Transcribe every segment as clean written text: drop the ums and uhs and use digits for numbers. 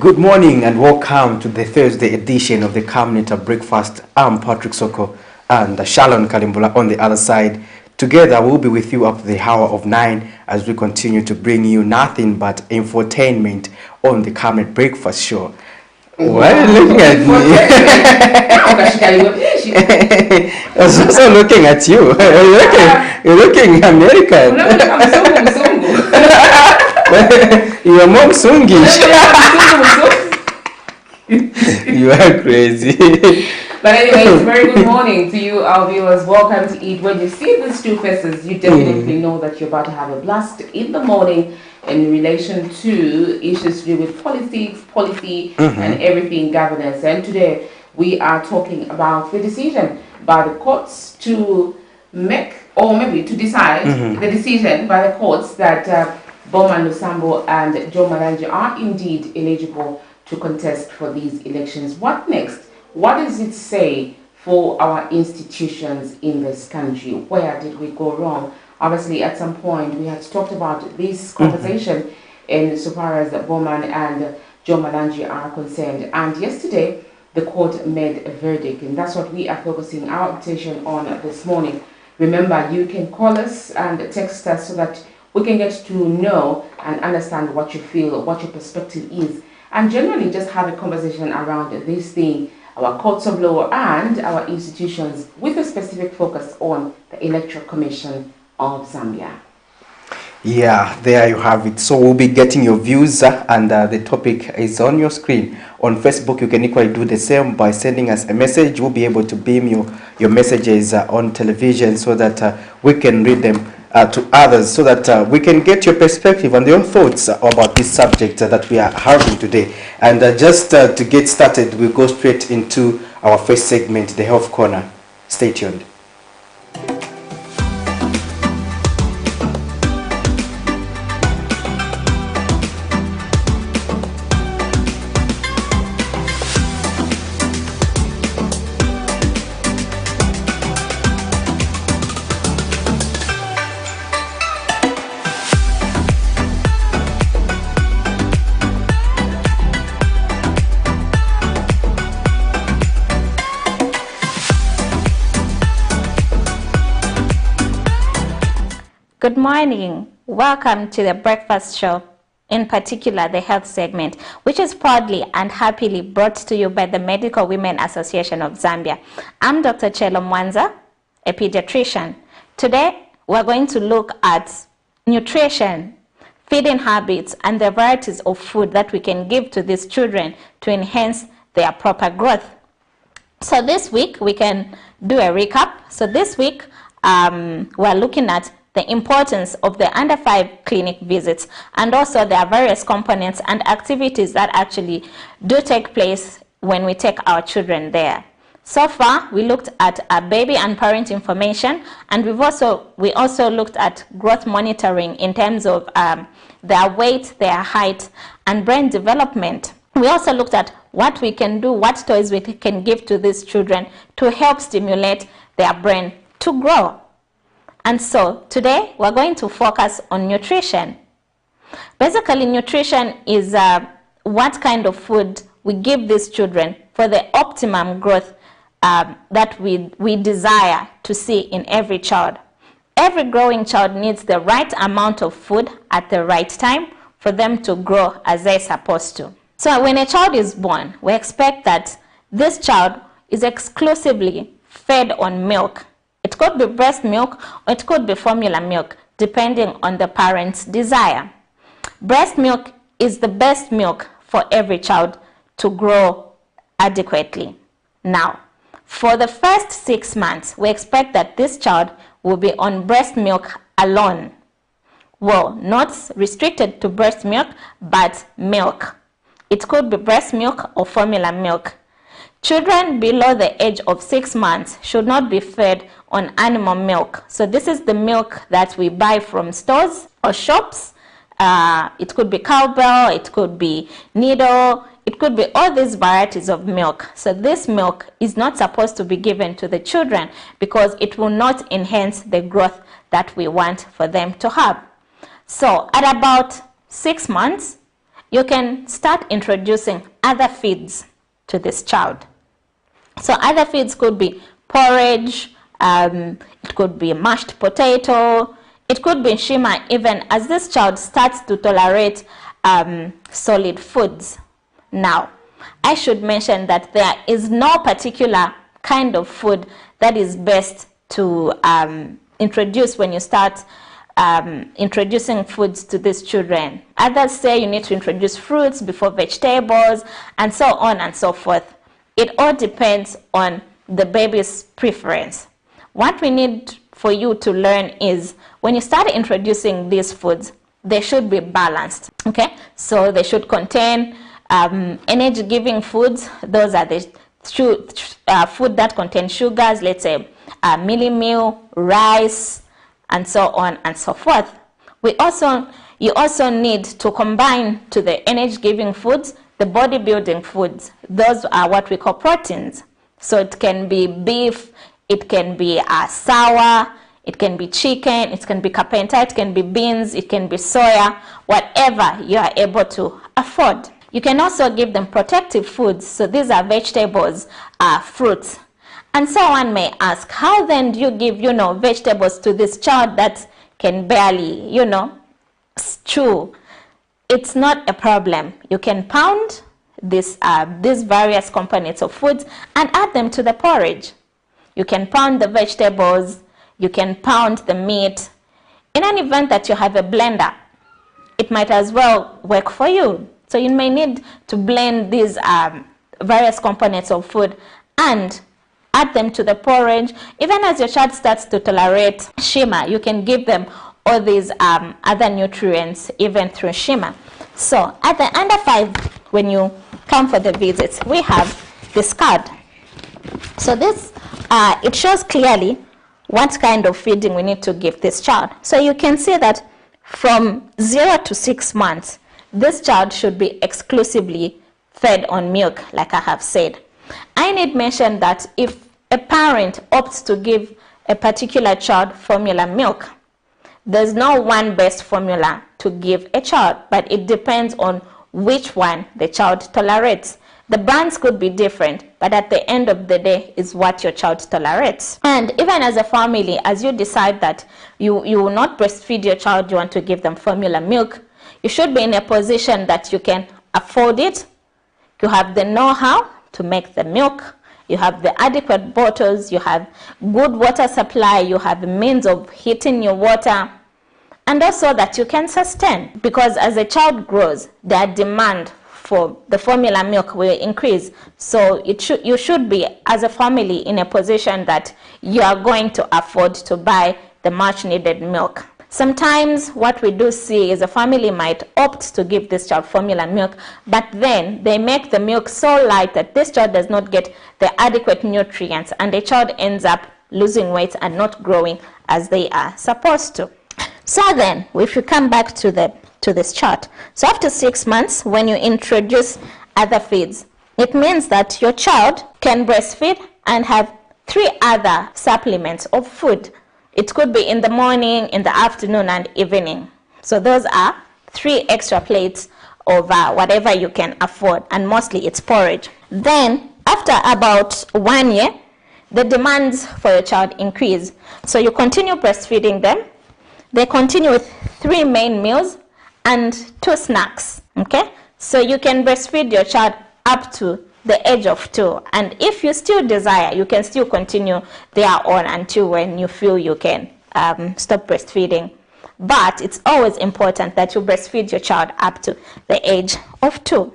Good morning and welcome to the Thursday edition of the Camnet Breakfast. I'm Patrick Soko and Shalon Kalimbula on the other side. Together we'll be with you up to the hour of 9 as we continue to bring you nothing but infotainment on the Camnet Breakfast Show. Why are you looking at me? I was also looking at you. You're looking American. You are mom sungish. You are crazy. But anyways, very good morning to you, our viewers. Welcome to Eat. When you see these two faces, you definitely know that you're about to have a blast in the morning in relation to issues to do with politics, policy, and everything governance. And today we are talking about the decision by the courts to make, or maybe to decide, the decision by the courts that BOWMAN, LUSAMBO, and Joe Malanji are indeed eligible to contest for these elections. What next? What does it say for our institutions in this country? Where did we go wrong? Obviously, at some point, we had talked about this conversation in so far as BOWMAN and Joe Malanji are concerned. And yesterday, the court made a verdict, and that's what we are focusing our attention on this morning. Remember, you can call us and text us so that we can get to know and understand what you feel, what your perspective is, and generally just have a conversation around this thing, our courts of law and our institutions, with a specific focus on the Electoral Commission of Zambia. Yeah, there you have it. So we'll be getting your views and the topic is on your screen. On Facebook, you can equally do the same by sending us a message. We'll be able to beam your messages on television so that we can read them to others, so that we can get your perspective and your thoughts about this subject that we are having today. And just to get started, we'll go straight into our first segment, the Health Corner. Stay tuned. Good morning. Welcome to the breakfast show, in particular the health segment, which is proudly and happily brought to you by the Medical Women Association of Zambia. I'm Dr. Chelo Mwanza, a pediatrician. Today, we're going to look at nutrition, feeding habits, and the varieties of food that we can give to these children to enhance their proper growth. So this week, we can do a recap. So this week, we're looking at the importance of the under 5 clinic visits, and also there are various components and activities that actually do take place when we take our children there. So far, we looked at baby and parent information, and we also looked at growth monitoring in terms of their weight, their height, and brain development. We also looked at what we can do, what toys we can give to these children to help stimulate their brain to grow. And so today we're going to focus on nutrition. Basically, nutrition is what kind of food we give these children for the optimum growth that we desire to see in every child. Every growing child needs the right amount of food at the right time for them to grow as they're supposed to. So when a child is born, we expect that this child is exclusively fed on milk. It could be breast milk or it could be formula milk, depending on the parent's desire. Breast milk is the best milk for every child to grow adequately. Now, for the first 6 months, we expect that this child will be on breast milk alone. Well, not restricted to breast milk, but milk. It could be breast milk or formula milk. Children below the age of 6 months should not be fed on animal milk. So this is the milk that we buy from stores or shops. It could be cowbell, it could be Nido, it could be all these varieties of milk. So this milk is not supposed to be given to the children because it will not enhance the growth that we want for them to have. So at about 6 months, you can start introducing other feeds to this child. So other feeds could be porridge, it could be mashed potato, it could be shima, even as this child starts to tolerate solid foods. Now, I should mention that there is no particular kind of food that is best to introduce when you start introducing foods to these children. Others say you need to introduce fruits before vegetables, and so on and so forth. It all depends on the baby's preference. What we need for you to learn is when you start introducing these foods, they should be balanced. Okay, so they should contain energy-giving foods. Those are the food that contain sugars, let's say mealie meal, rice, and so on and so forth. You also need to combine to the energy-giving foods the bodybuilding foods. Those are what we call proteins. So it can be beef, it can be sour, it can be chicken, it can be carpenter, it can be beans, it can be soya, whatever you are able to afford. You can also give them protective foods. So these are vegetables, fruits. And someone may ask, how then do you give, vegetables to this child that can barely, chew? It's not a problem. You can pound these various components of foods and add them to the porridge. You can pound the vegetables, you can pound the meat. In an event that you have a blender, it might as well work for you. So you may need to blend these various components of food and add them to the porridge. Even as your child starts to tolerate shima, you can give them all these other nutrients even through shima. So at the under 5, when you come for the visits, we have this card. So this, it shows clearly what kind of feeding we need to give this child. So you can see that from 0 to 6 months, this child should be exclusively fed on milk, like I have said. I need mention that if a parent opts to give a particular child formula milk, there's no one best formula to give a child, but it depends on which one the child tolerates. The brands could be different, but at the end of the day is what your child tolerates. And even as a family, as you decide that you will not breastfeed your child, you want to give them formula milk, you should be in a position that you can afford it. You have the know-how to make the milk. You have the adequate bottles. You have good water supply. You have the means of heating your water. And also that you can sustain. Because as a child grows, their demand for the formula milk will increase. So you should be, as a family, in a position that you are going to afford to buy the much needed milk. Sometimes what we do see is a family might opt to give this child formula milk, but then they make the milk so light that this child does not get the adequate nutrients, and the child ends up losing weight and not growing as they are supposed to. So then, if you come back to this chart, so after 6 months, when you introduce other feeds, it means that your child can breastfeed and have 3 other supplements of food. It could be in the morning, in the afternoon, and evening. So those are 3 extra plates of whatever you can afford, and mostly it's porridge. Then, after about 1 year, the demands for your child increase. So you continue breastfeeding them. They continue with 3 main meals and 2 snacks. Okay? So you can breastfeed your child up to the age of 2, and if you still desire, you can still continue thereon until when you feel you can stop breastfeeding. But it's always important that you breastfeed your child up to the age of 2.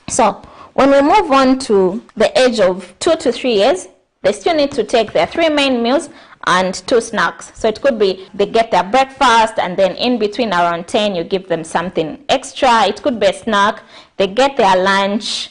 So when we move on to the age of 2 to 3 years, they still need to take their 3 main meals and 2 snacks. So it could be they get their breakfast, and then in between around 10 you give them something extra. It could be a snack. They get their lunch,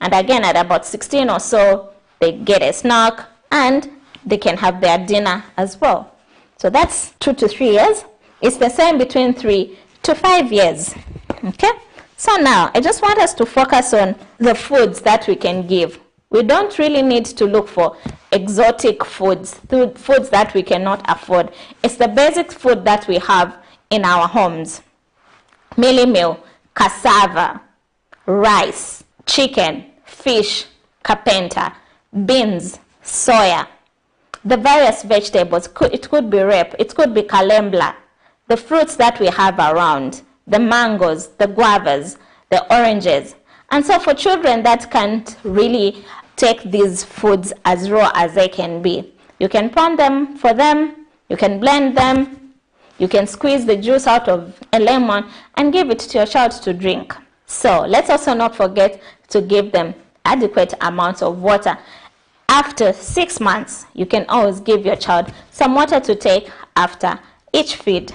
and again at about 16 or so they get a snack, and they can have their dinner as well. So that's 2 to 3 years. It's the same between 3 to 5 years. Okay, so now I just want us to focus on the foods that we can give. We don't really need to look for exotic foods that we cannot afford. It's the basic food that we have in our homes. Mealie meal, cassava, rice, chicken, fish, carpenter, beans, soya, the various vegetables. It could be rape, it could be calembla, the fruits that we have around, the mangoes, the guavas, the oranges. And so for children that can't really take these foods as raw as they can be, you can pound them for them, you can blend them, you can squeeze the juice out of a lemon and give it to your child to drink. So let's also not forget to give them adequate amounts of water. After 6 months, you can always give your child some water to take after each feed.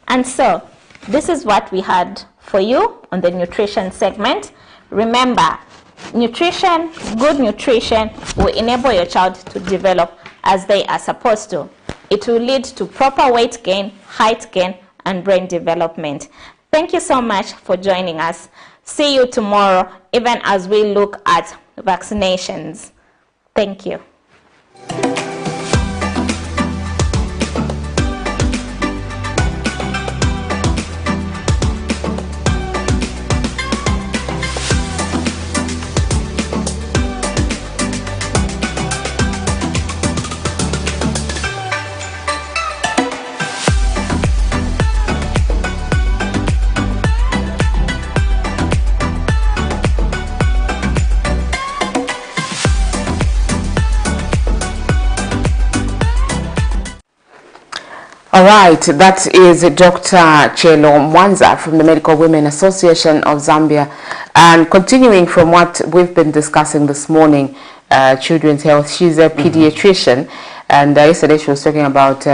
And so this is what we had for you on the nutrition segment. Remember, nutrition, good nutrition will enable your child to develop as they are supposed to. It will lead to proper weight gain, height gain, and brain development. Thank you so much for joining us. See you tomorrow, even as we look at vaccinations. Thank you. All right, that is Dr. Chelo Mwanza from the Medical Women Association of Zambia. And continuing from what we've been discussing this morning, children's health, she's a pediatrician. And yesterday she was talking about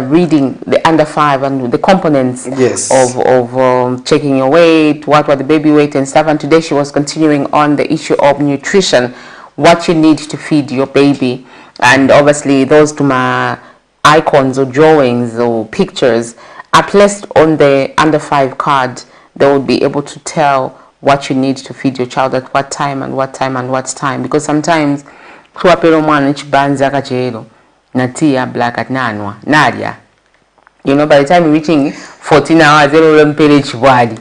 reading the under 5 and the components of checking your weight, what were the baby weight and stuff. And today she was continuing on the issue of nutrition, what you need to feed your baby. And obviously those to my icons or drawings or pictures are placed on the under 5 card. They will be able to tell what you need to feed your child at what time and what time and what time, because sometimes black at nanwa nadia, you know, by the time you're reaching 14 hours they will mpele chibwali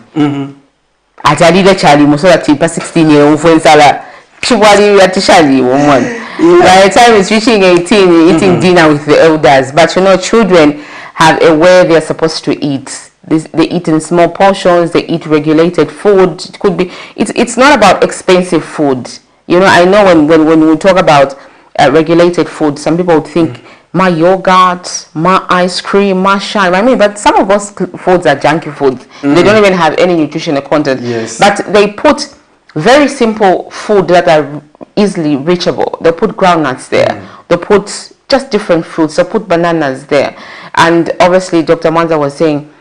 atalile chali musola tipa 16 year ufensala chibwali atishali woman. By the time it's reaching 18, you're eating dinner with the elders. But you know, children have a way they're supposed to eat. They eat in small portions. They eat regulated food. It could be. It's not about expensive food. You know, I know when we talk about regulated food, some people would think my yogurt, my ice cream, my shine. I mean, but some of us foods are junky foods. They don't even have any nutritional content. Yes. But they put very simple food that are easily reachable. They put groundnuts there. They put just different fruits. They put bananas there. And obviously Dr. Mwanza was saying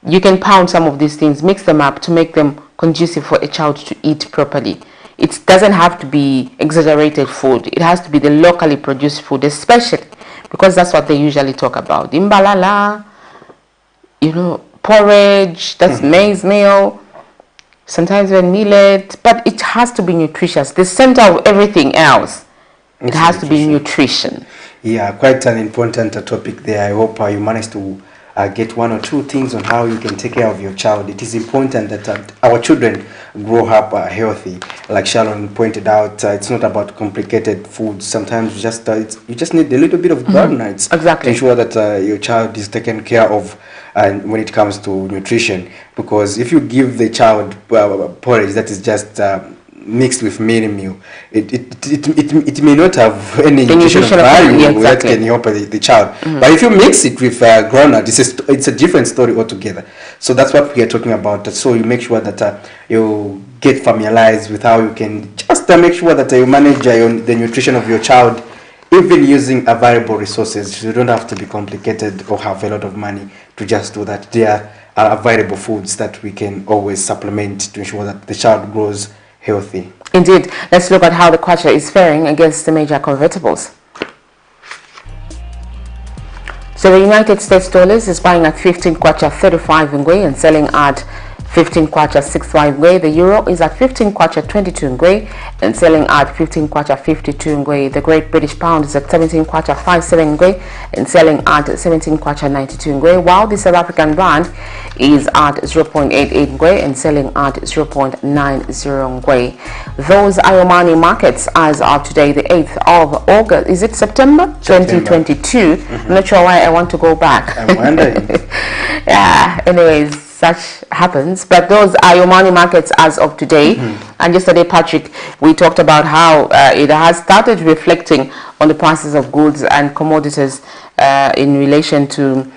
you can pound some of these things, mix them up to make them conducive for a child to eat properly. It doesn't have to be exaggerated food. It has to be the locally produced food, especially because that's what they usually talk about. Imbalala, you know, porridge, that's maize meal, sometimes even millet, but it has to be nutritious. The center of everything else, it has to be nutrition. Yeah, quite an important topic there. I hope you managed to get one or two things on how you can take care of your child. It is important that our children grow up healthy. Like Sharon pointed out, it's not about complicated food. Sometimes you just need a little bit of groundnuts to ensure that your child is taken care of. And when it comes to nutrition, because if you give the child porridge that is just mixed with meal, it may not have any nutritional value that can help the child. But if you mix it with groundnut, it's a different story altogether. So that's what we are talking about. So you make sure that you get familiarized with how you can just make sure that you manage the nutrition of your child, even using available resources. You don't have to be complicated or have a lot of money to just do that. There are available foods that we can always supplement to ensure that the child grows healthy. Indeed. Let's look at how the kwacha is faring against the major convertibles. So the United States dollars is buying at 15 kwacha 35 ngwe and selling at 15 kwacha 65 ngwe. The euro is at 15 kwacha 22 ngwe and selling at 15 kwacha 52 ngwe. The Great British Pound is at 17 kwacha 57 ngwe and selling at 17 kwacha 92 ngwe, while the South African rand is at 0.88 ngwe and selling at 0.90 ngwe. Those are your money markets as of today, the 8th of August. Is it September 2022? I'm not sure why I want to go back. I'm wondering. Yeah, anyways, such happens. But those are your money markets as of today. And yesterday, Patrick, we talked about how it has started reflecting on the prices of goods and commodities in relation to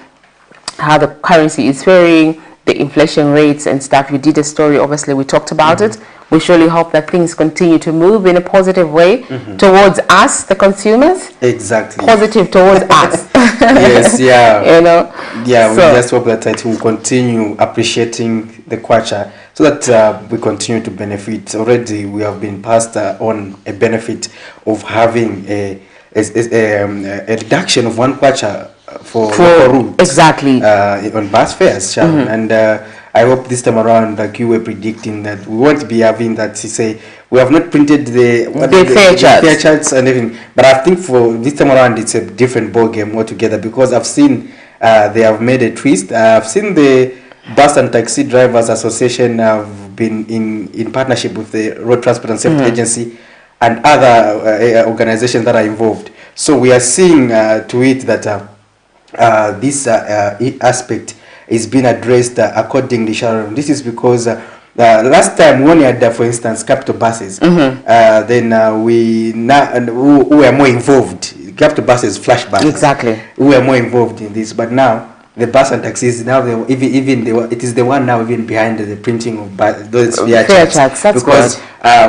how the currency is faring, the inflation rates and stuff. You did a story, obviously, we talked about it. We surely hope that things continue to move in a positive way towards us, the consumers. Exactly. Positive towards us. Yes, yeah. You know? Yeah, we just hope that it will continue appreciating the kwacha so that we continue to benefit. Already we have been passed on a benefit of having a reduction of 1 kwacha for route. Exactly. On bus fares, Sharon. And I hope this time around, like you were predicting, that we won't be having that to say we have not printed the fare charts and everything. But I think for this time around, it's a different ball game altogether, because I've seen they have made a twist. I've seen the Bus and Taxi Drivers Association have been in partnership with the Road Transport and Safety Agency and other organizations that are involved. So we are seeing to it that this aspect is being addressed accordingly, Sharon. This is because last time when we had, for instance, capital buses, then we were more involved. Capital buses, flash buses. Exactly. We were more involved in this, but now the bus and taxis, now it is the one now even behind the printing of those fare charts. Because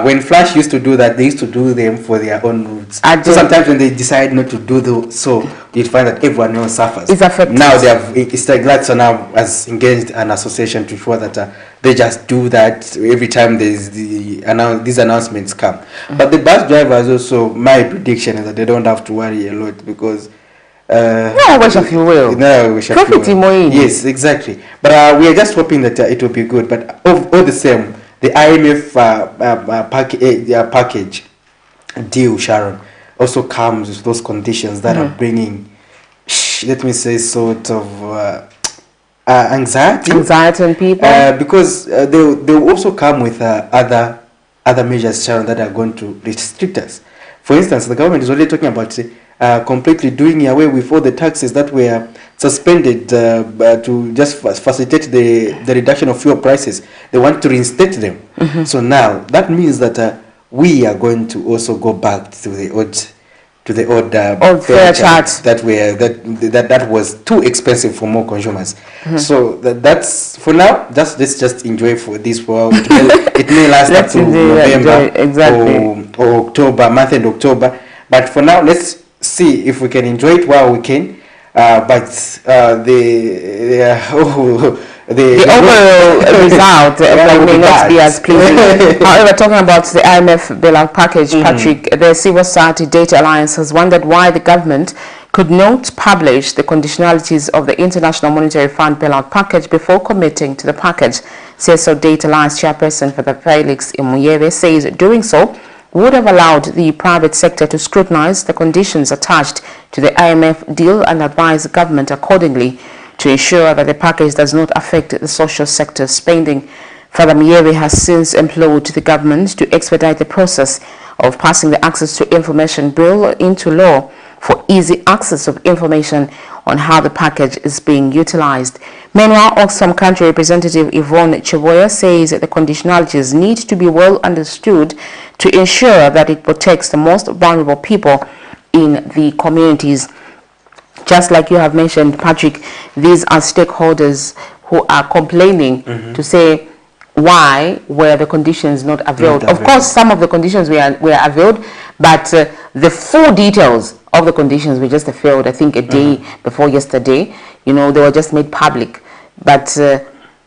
when Flash used to do that, they used to do them for their own routes. So sometimes when they decide not to do so, you find that everyone else suffers. It's affected. Now they have, it's like that, so now has engaged an association to ensure that they just do that every time there's these announcements come. But the bus drivers also, my prediction is that they don't have to worry a lot, because if you will. Yes, exactly. But we are just hoping that it will be good. But all the same, the IMF package deal, Sharon, also comes with those conditions that are bringing, let me say, sort of anxiety in people. Because they will also come with other measures, Sharon, that are going to restrict us. For instance, the government is already talking about completely doing away with all the taxes that were suspended to just facilitate the reduction of fuel prices. They want to reinstate them. So now that means that we are going to also go back to the old fare charts that was too expensive for more consumers. So that's for now. Let's just enjoy for this while. It may last up to November or October, month end October. But for now, let's see if we can enjoy it while we can. But the overall result may not be as pleasing. However, talking about the IMF bailout package, Patrick, the Civil Society Data Alliance has wondered why the government could not publish the conditionalities of the International Monetary Fund bailout package before committing to the package. CSO Data Alliance chairperson for the Felix Imuyere says doing so would have allowed the private sector to scrutinize the conditions attached to the IMF deal and advise the government accordingly to ensure that the package does not affect the social sector's spending. Father Muyere has since implored the government to expedite the process of passing the Access to Information Bill into law for easy access of information on how the package is being utilized. Meanwhile, Oxfam Country Representative Yvonne Cheboya says that the conditionalities need to be well understood to ensure that it protects the most vulnerable people in the communities. Just like you have mentioned, Patrick, these are stakeholders who are complaining to say, why were the conditions not availed? Of course, some of the conditions were availed, but the full details of the conditions were just availed, I think, a day before yesterday. You know, they were just made public. But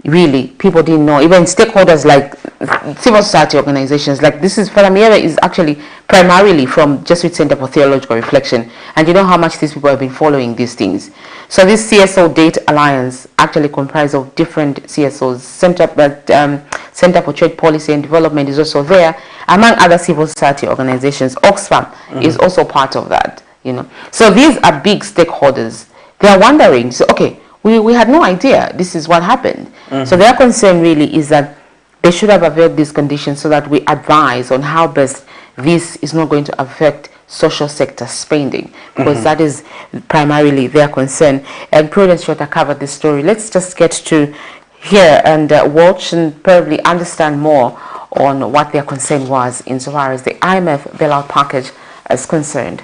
really, people didn't know. Even stakeholders like civil society organizations, like this is Faramira is actually primarily from Jesuit Center for Theological Reflection, and you know how much these people have been following these things. So this CSO Date Alliance actually comprises of different CSOs. Center for Church Policy and Development is also there, among other civil society organizations. Oxfam is also part of that. You know, so these are big stakeholders. They are wondering. So okay, we had no idea this is what happened. So their concern really is that they should have availed these conditions so that we advise on how best this is not going to affect social sector spending, because that is primarily their concern. And Prudence Shota covered this story. Let's just get to hear and watch and probably understand more on what their concern was insofar as the IMF bailout package is concerned.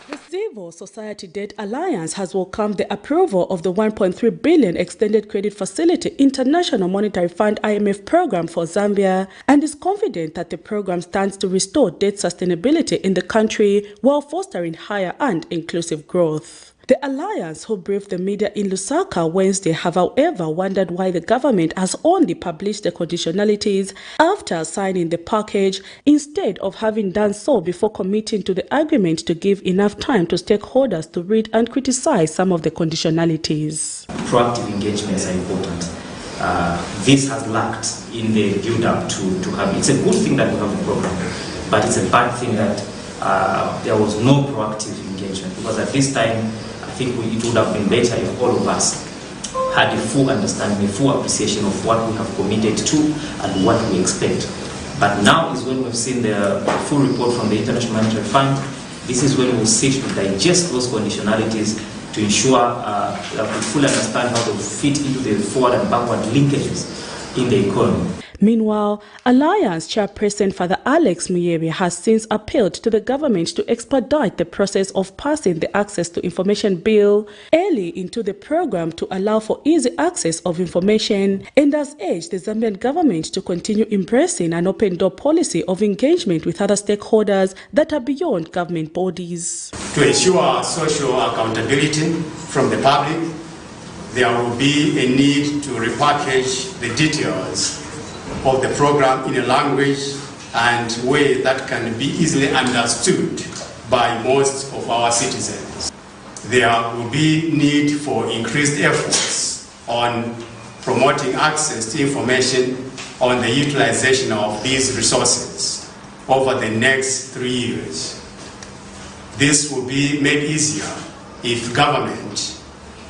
The Civil Society Debt Alliance has welcomed the approval of the $1.3 billion Extended Credit Facility International Monetary Fund IMF program for Zambia and is confident that the program stands to restore debt sustainability in the country while fostering higher and inclusive growth. The alliance, who briefed the media in Lusaka Wednesday, have however wondered why the government has only published the conditionalities after signing the package, instead of having done so before committing to the agreement to give enough time to stakeholders to read and criticize some of the conditionalities. Proactive engagements are important. This has lacked in the build-up to have. It's a good thing that we have a program, but it's a bad thing that there was no proactive engagement, because at this time, I think it would have been better if all of us had a full understanding, a full appreciation of what we have committed to and what we expect. But now is when we've seen the full report from the International Monetary Fund. This is when we'll sit to digest those conditionalities to ensure that we fully understand how they fit into the forward and backward linkages in the economy. Meanwhile, Alliance Chairperson Father Alex Muyebe has since appealed to the government to expedite the process of passing the Access to Information Bill early into the program to allow for easy access of information, and has urged the Zambian government to continue embracing an open-door policy of engagement with other stakeholders that are beyond government bodies. To ensure social accountability from the public, there will be a need to repackage the details of the program in a language and way that can be easily understood by most of our citizens. There will be need for increased efforts on promoting access to information on the utilization of these resources over the next 3 years. This will be made easier if government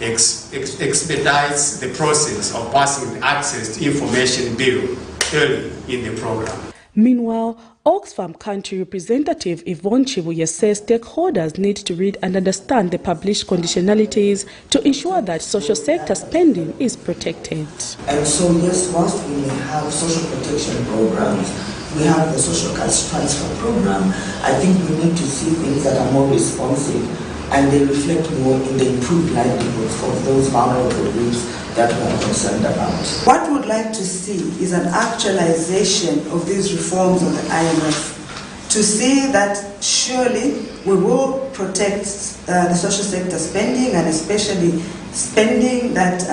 expedites the process of passing the Access to Information Bill early in the program. Meanwhile, Oxfam Country Representative Yvonne Chibuye says stakeholders need to read and understand the published conditionalities to ensure that social sector spending is protected. And so yes, whilst we may have social protection programs, we have the social cash transfer program, I think we need to see things that are more responsive and they reflect more in the improved livelihoods of those vulnerable groups that we are concerned about. What we would like to see is an actualization of these reforms of the IMF, to see that surely we will protect the social sector spending, and especially spending that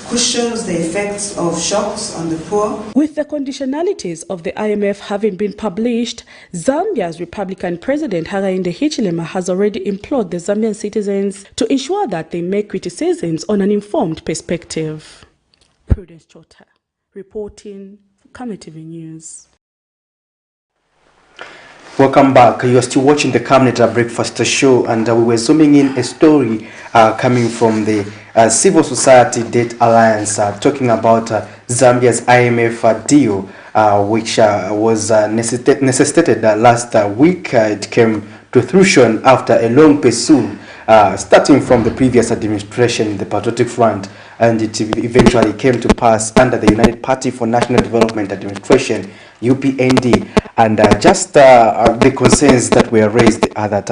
cushions the effects of shocks on the poor. With the conditionalities of the IMF having been published, Zambia's Republican President Hakainde Hichilema has already implored the Zambian citizens to ensure that they make criticisms on an informed perspective. Prudence Chota, reporting for Camnet TV News. Welcome back. You are still watching the Camnet Breakfast Show, and we were zooming in a story coming from the Civil Society Debt Alliance, talking about Zambia's IMF deal, which was necessitated last week. It came to fruition after a long pursuit, starting from the previous administration, the Patriotic Front, and it eventually came to pass under the United Party for National Development Administration, UPND. And just the concerns that were raised are that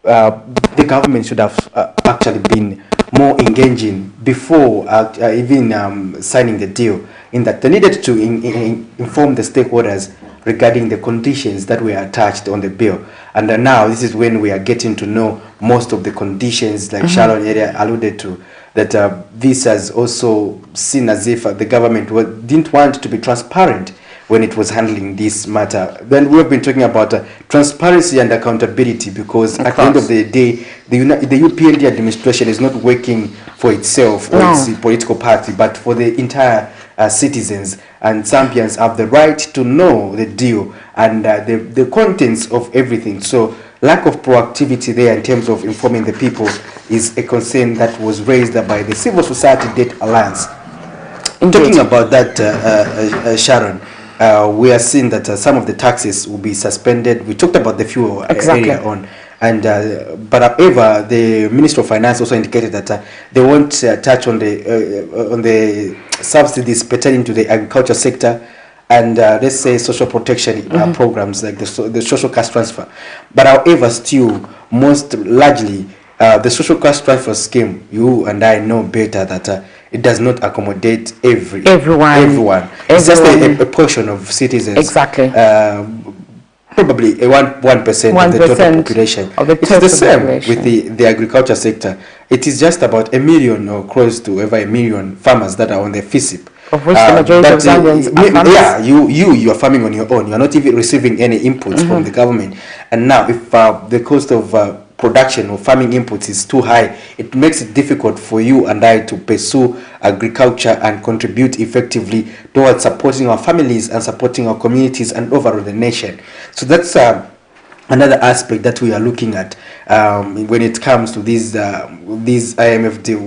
the government should have actually been more engaging before even signing the deal, in that they needed to inform the stakeholders regarding the conditions that were attached on the bill. And now this is when we are getting to know most of the conditions, like Sharon area alluded to. that this has also seen as if the government didn't want to be transparent when it was handling this matter. Then we've been talking about transparency and accountability, because at the end of the day, the UPND administration is not working for itself or its political party, but for the entire citizens, and Zambians have the right to know the deal and the contents of everything. So lack of proactivity there in terms of informing the people is a concern that was raised by the Civil Society Debt Alliance. Talking about that, Sharon, we are seeing that some of the taxes will be suspended. We talked about the fuel earlier on. And but however, the Minister of Finance also indicated that they won't touch on the subsidies pertaining to the agriculture sector and let's say social protection programs like the social cash transfer. But however, still, most largely, the social cash transfer scheme, you and I know better that it does not accommodate everyone. It's just a portion of citizens. Exactly. Probably 1% of the total population. It's the same with the agriculture sector. It is just about 1 million or close to over 1 million farmers that are on the FISIP. Of which the majority of Zambians are farmers. Yeah, you are farming on your own. You are not even receiving any inputs from the government. And now, if the cost of production or farming inputs is too high, it makes it difficult for you and I to pursue agriculture and contribute effectively towards supporting our families and supporting our communities and overall the nation. So that's another aspect that we are looking at when it comes to this IMF deal.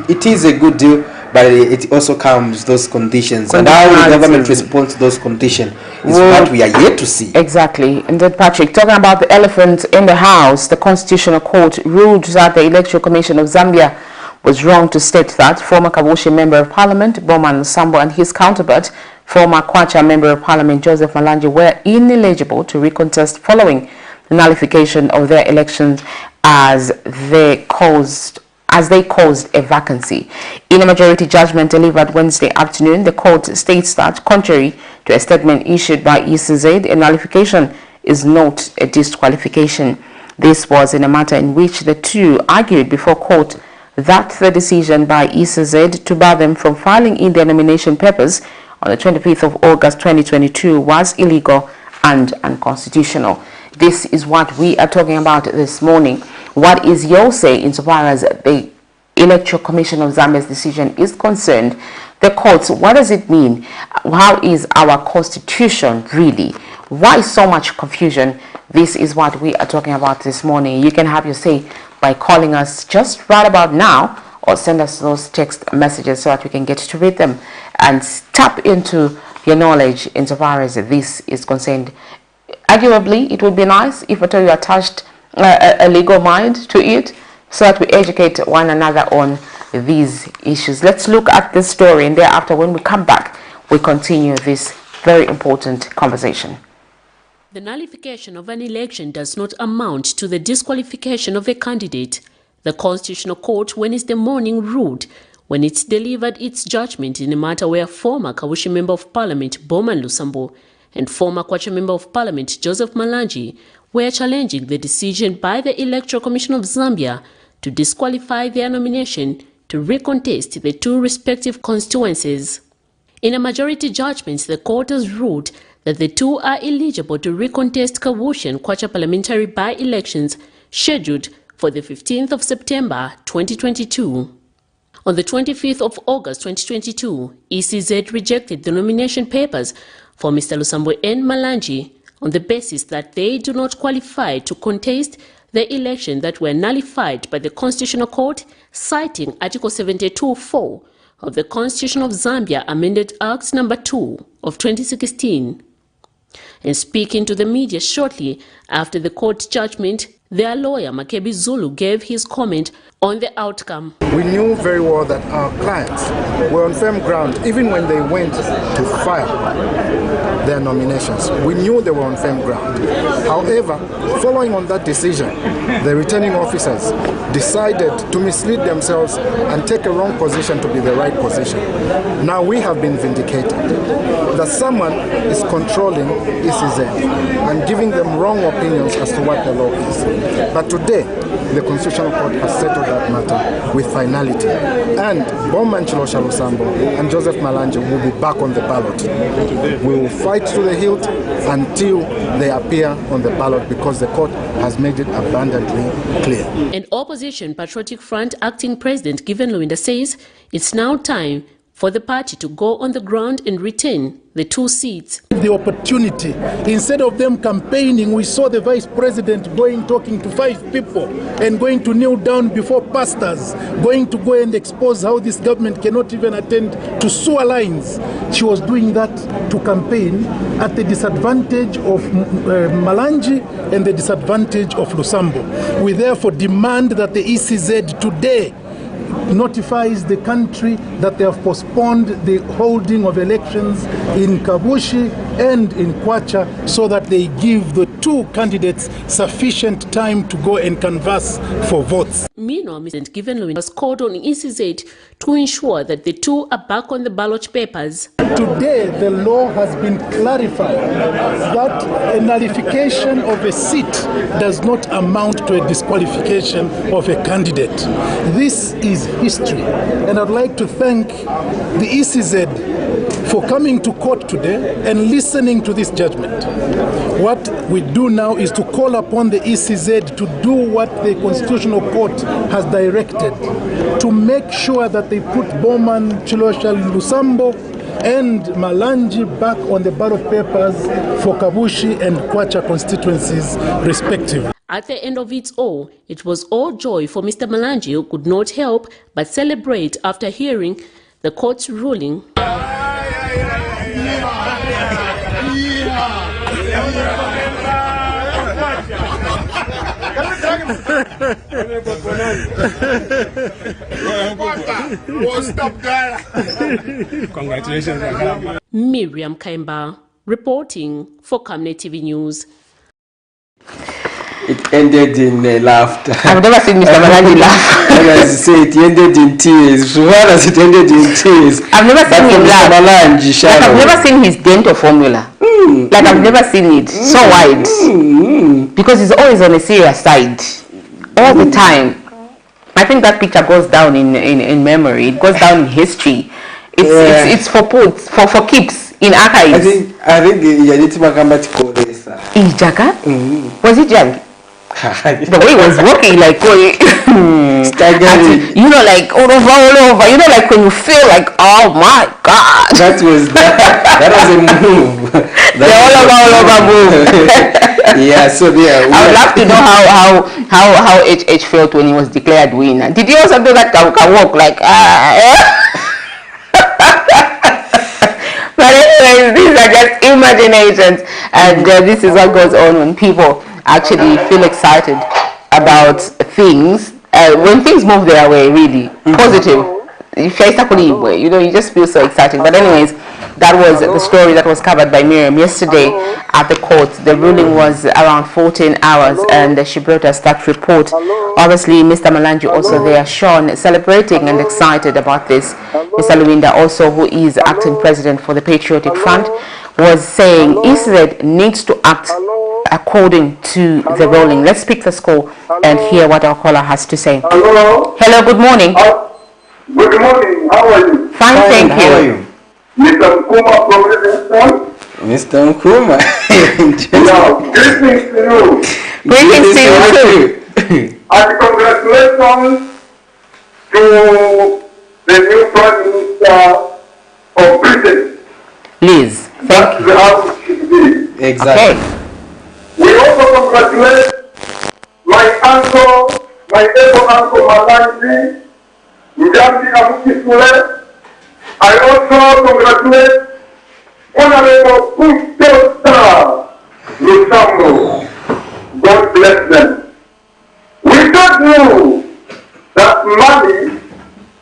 It is a good deal, but it also comes those conditions, and how the government responds to those conditions is what we are yet to see. Exactly. And then, Patrick, talking about the elephant in the house, the Constitutional Court ruled that the Electoral Commission of Zambia was wrong to state that former Kabushi Member of Parliament BOWMAN LUSAMBO and his counterpart, former Kwacha Member of Parliament Joseph Malanji, were ineligible to recontest following the nullification of their elections as they caused a vacancy. In a majority judgment delivered Wednesday afternoon, the court states that, contrary to a statement issued by ECZ, a nullification is not a disqualification. This was in a matter in which the two argued before court that the decision by ECZ to bar them from filing in their nomination papers on the 25th of August 2022 was illegal and unconstitutional. This is what we are talking about this morning. What is your say insofar as the Electoral Commission of Zambia's decision is concerned? The courts, what does it mean? How is our constitution really? Why so much confusion? This is what we are talking about this morning. You can have your say by calling us just right about now, or send us those text messages so that we can get to read them and tap into your knowledge insofar as this is concerned. Arguably, it would be nice if at all you attached a legal mind to it, so that we educate one another on these issues. Let's look at this story, and thereafter, when we come back, we continue this very important conversation. The nullification of an election does not amount to the disqualification of a candidate. The Constitutional Court Wednesday morning ruled when it delivered its judgment in a matter where former Kabushi Member of Parliament BOWMAN LUSAMBO and former Kwacha Member of Parliament Joseph Malanji were challenging the decision by the Electoral Commission of Zambia to disqualify their nomination to recontest the two respective constituencies. In a majority judgment, the court has ruled that the two are eligible to recontest Kabushi and Kwacha parliamentary by-elections scheduled for the 15th of September 2022. On the 25th of August 2022, ECZ rejected the nomination papers for Mr. LUSAMBO and Malanji on the basis that they do not qualify to contest the election that were nullified by the Constitutional Court, citing Article 72(4) of the Constitution of Zambia Amended Act No. 2 of 2016. And speaking to the media shortly after the court judgment, their lawyer Makebi Zulu gave his comment on the outcome. We knew very well that our clients were on firm ground even when they went to file their nominations. We knew they were on firm ground. However, following on that decision, the returning officers decided to mislead themselves and take a wrong position to be the right position. Now we have been vindicated that someone is controlling ECZ and giving them wrong opinions as to what the law is. But today, the Constitutional Court has settled that matter with finality. And BOWMAN LUSAMBO and Joseph Malanji will be back on the ballot. We will fight to the hilt until they appear on the ballot because the court has made it abundantly clear. An opposition Patriotic Front acting president Given Lwinda says it's now time for the party to go on the ground and retain the 2 seats. The opportunity, instead of them campaigning, we saw the vice president talking to 5 people and going to kneel down before pastors, going to go and expose how this government cannot even attend to sewer lines. She was doing that to campaign at the disadvantage of Malanji and the disadvantage of Lusambo. We therefore demand that the ECZ today notifies the country that they have postponed the holding of elections in Kabushi and in Kwacha so that they give the 2 candidates sufficient time to go and canvass for votes. Meanwhile, Mr. Given Lwinda was called on ECZ to ensure that the 2 are back on the ballot papers. Today, the law has been clarified that a nullification of a seat does not amount to a disqualification of a candidate. This is history, and I'd like to thank the ECZ for coming to court today and listening to this judgment. What we do now is to call upon the ECZ to do what the Constitutional Court has directed, to make sure that they put BOWMAN LUSAMBO and Malanji back on the ballot papers for Kabushi and Kwacha constituencies respectively. At the end of it all, it was all joy for Mr. Malanji, who could not help but celebrate after hearing the court's ruling. Congratulations. Miriam Kaimba reporting for Camnet TV News. It ended in laughter. I've never seen Mr. Malanji laugh. As you say, it ended in tears. Why does it ended in tears? I've never seen him laugh. Malanji, like I've never seen his dental formula. Like I've never seen it so wide. Because he's always on a serious side. All the time. I think that picture goes down in memory. It goes down in history. It's for keeps in archives. I think Yaditi Makamba to call this. Ijaka? Was it young? The way he was walking, like staggering, you know, like all over, you know, like when you feel like, oh my god, that was a move. The all over move. Yeah, so there. I would love to know how HH felt when he was declared winner. Did he also do that can walk like But anyways, these are just imaginations, and this is what goes on when people actually feel excited about things, when things move their way, really positive. You know, you just feel so excited. But anyways, that was the story that was covered by Miriam yesterday at the court. The ruling was around 14 hours, and she brought us that report. Obviously, Mr. Malanji also there, Sean, celebrating and excited about this. Mr. Lwinda also, who is acting president for the Patriotic Front, was saying ECZ needs to act according to the ruling. Let's pick the score and hear what our caller has to say. Hello. Hello, good morning. Good morning. How are you? Fine, thank you. How are you? Mr. Nkuma from Livingston. Mr. Nkuma. Yeah, greetings to you. Greetings to you too. And congratulations to the new Prime Minister of Britain. Liz, thank you. That's how it should be. Exactly. Okay. We also congratulate my uncle, my able uncle Malanji, Njambi Amuki Sule. I also congratulate Honorable Pustosa Lusambo. God bless them. We don't know that money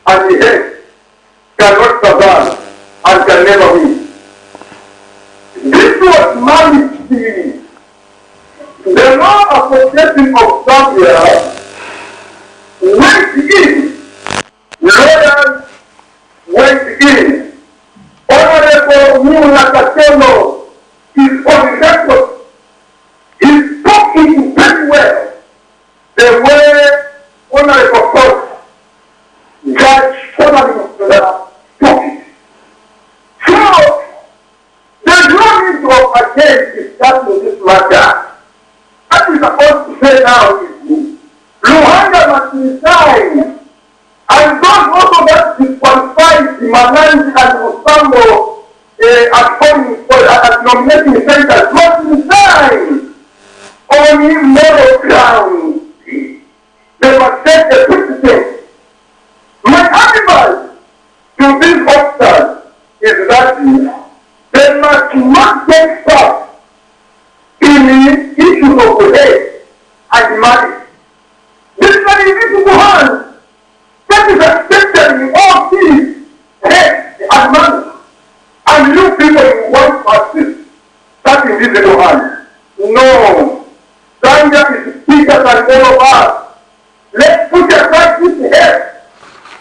and the head cannot survive and can never win. This was Mali's theory. The law association of Zambia went in, lawyers went in. Honorable Mula Katelo is on record. He spoke honorable court judge following the topic. So, there's no need to again discuss this matter. What we're supposed to say now is Rwanda must resign, and those also that disqualified the MALANJI and LUSAMBO as nominating centers must resign on moral grounds. They must set a precedent. My advice to these officers is that they must not take part in the issues of the head and money. This is an invisible hand that is accepted in all things, head and money. And you people want to assist that invisible hand. No. Zambia is bigger than all of us. Let's put aside this head.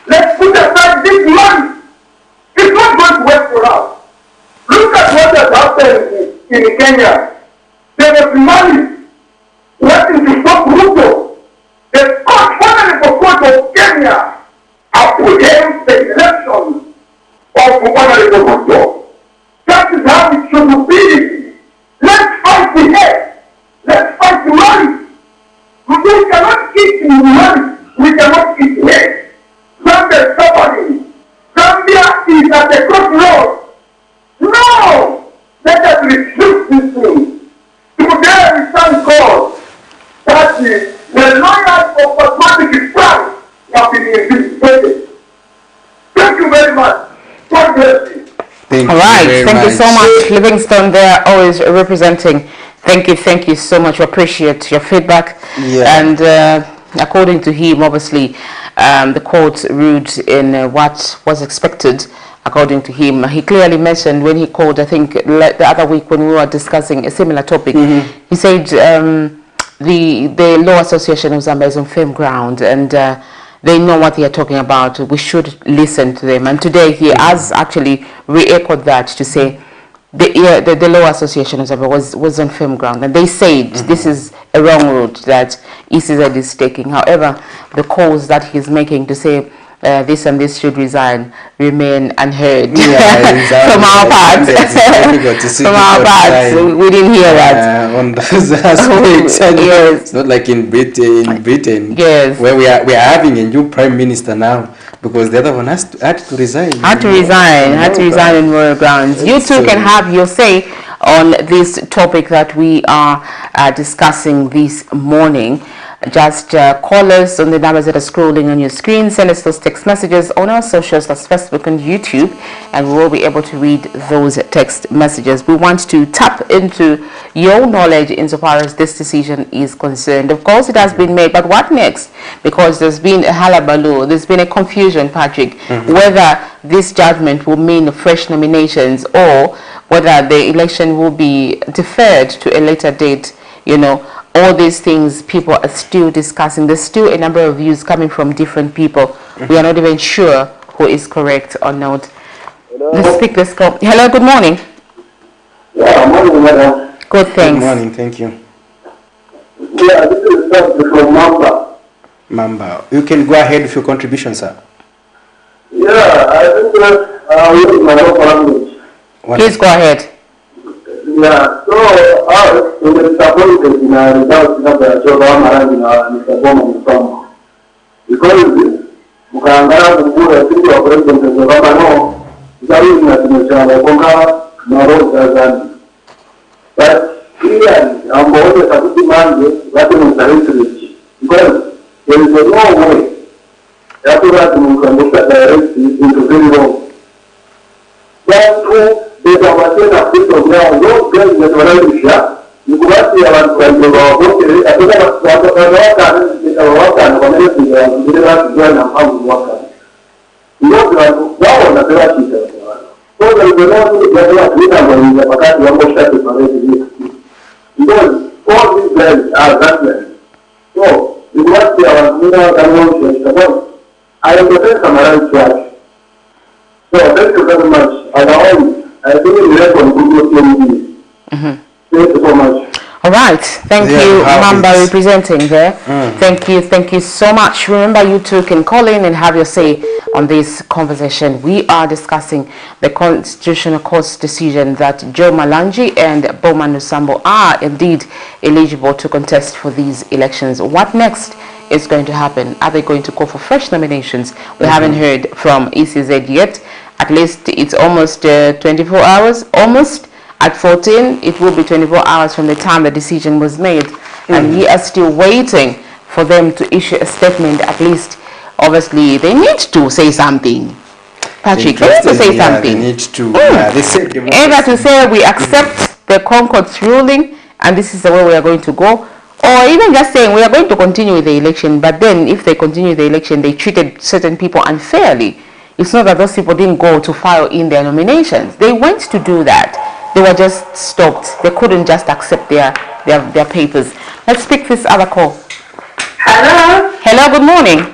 Let's put aside this money. It's not going to work for us. Look at what has happened in Kenya. There was money waiting to stop Ruto. The honorable court of Kenya apprehends the election of honorable Ruto. That is how it should be. Let's fight the head. Let's fight the money. We cannot eat the money. We cannot eat the head. Zambia is suffering. Zambia is at the crossroads. No! Let us refuse this thing. Today we thank God that the lawyers of Patriotic France have been investigated. Thank you very much. God bless you. All right, thank you so much, Livingston. There, always representing. Thank you so much. We appreciate your feedback. Yeah. And according to him, obviously, the court ruled in what was expected. According to him, he clearly mentioned when he called, I think the other week when we were discussing a similar topic, he said the Law Association of Zambia is on firm ground, and they know what they are talking about. We should listen to them. And today he has actually re-echoed that to say the Law Association of Zambia was on firm ground, and they said this is a wrong route that ECZ is taking. However, the calls that he's making to say this and this should resign remain unheard. Yeah, exactly. From our part. From our part, we didn't hear that. On those aspects, yes. It's not like in Britain, yes, where we are having a new prime minister now, because the other one had to resign. Had to resign on moral grounds. You too can have your say on this topic that we are discussing this morning. Just call us on the numbers that are scrolling on your screen. Send us those text messages on our socials, that's Facebook and YouTube, and we will be able to read those text messages. We want to tap into your knowledge insofar as this decision is concerned. Of course, it has been made, but what next? Because there's been a hullabaloo, there's been a confusion, Patrick, whether this judgment will mean fresh nominations or whether the election will be deferred to a later date. You know, all these things people are still discussing. There's still a number of views coming from different people. We are not even sure who is correct or not. Hello. Let's go. Hello, good morning. Yeah, morning, madam. Good, thanks. Good morning, thank you. Yeah, this is from Mamba. Mamba, you can go ahead with your contribution, sir. Yeah, I think that with my local language. Please go ahead. Yeah, so us, we were disappointed in our results of the job of MALANJI and Mr. BOWMAN from. Because Mukangara Kumbura, city of President of Obama, Zari National Konga, Naro Zazani. But here, I'm always a good man, that is interest. Because there is no way that we have to look directly into very wrong. Therefore, watena vitu vyao yote vinatolewa ni kuwasi ya watu wote ataka watu kwa nini ndio watu na mpango waka ndio wao wanapewa shida kwa ndio ndio watu wakati wako shati pale ndio all these guys are that so ni kuwasi ya watu kama I understand MALANJI church. So thank you very much. I think we have a good opportunity. Thank you so much. All All right, thank you, Mamba, representing there. Thank you so much. Remember, you too can call in and have your say on this conversation. We are discussing the Constitutional Court's decision that Joe Malanji and BOWMAN LUSAMBO are indeed eligible to contest for these elections. What next is going to happen? Are they going to call for fresh nominations? We haven't heard from ECZ yet. At least it's almost 24 hours, almost. At 14, it will be 24 hours from the time the decision was made. And we are still waiting for them to issue a statement. At least, obviously, they need to say something. Patrick, they need to say something. They need to. They said either to say we accept the Concord's ruling and this is the way we are going to go, or even just saying we are going to continue with the election, but then if they continue the election, they treated certain people unfairly. It's not that those people didn't go to file in their nominations. They went to do that. They were just stopped. They couldn't just accept their papers. Let's pick this other call. Hello. Hello, good morning.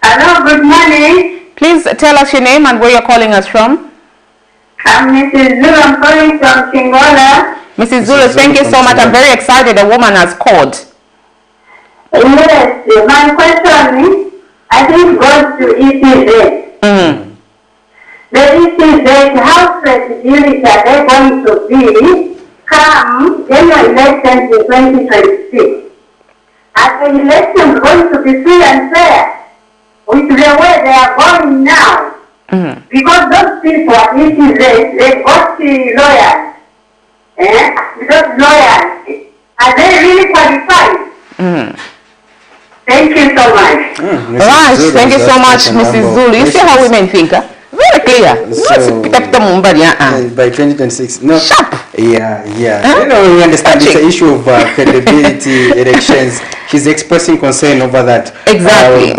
Hello, good morning. Please tell us your name and where you're calling us from. I'm Mrs. Zulu. I'm calling from Chingola. Mrs. Zulu, thank you so much. I'm very excited. A woman has called. Yes, my question is, I think goes to ECZ. The ECZ, how flexibility are they going to be come general elections in 2026? Are the elections going to be free and fair with the way they are going now? Because those people at ECZ, they got the lawyers. Those lawyers, are they really qualified? Thank you so much. Right, thank you so much, Mrs. Zulu. You see how women think, huh? Very clear. So, by 2026, no. Sharp. Yeah. You know, we understand it's an issue of credibility, elections. She's expressing concern over that. Exactly.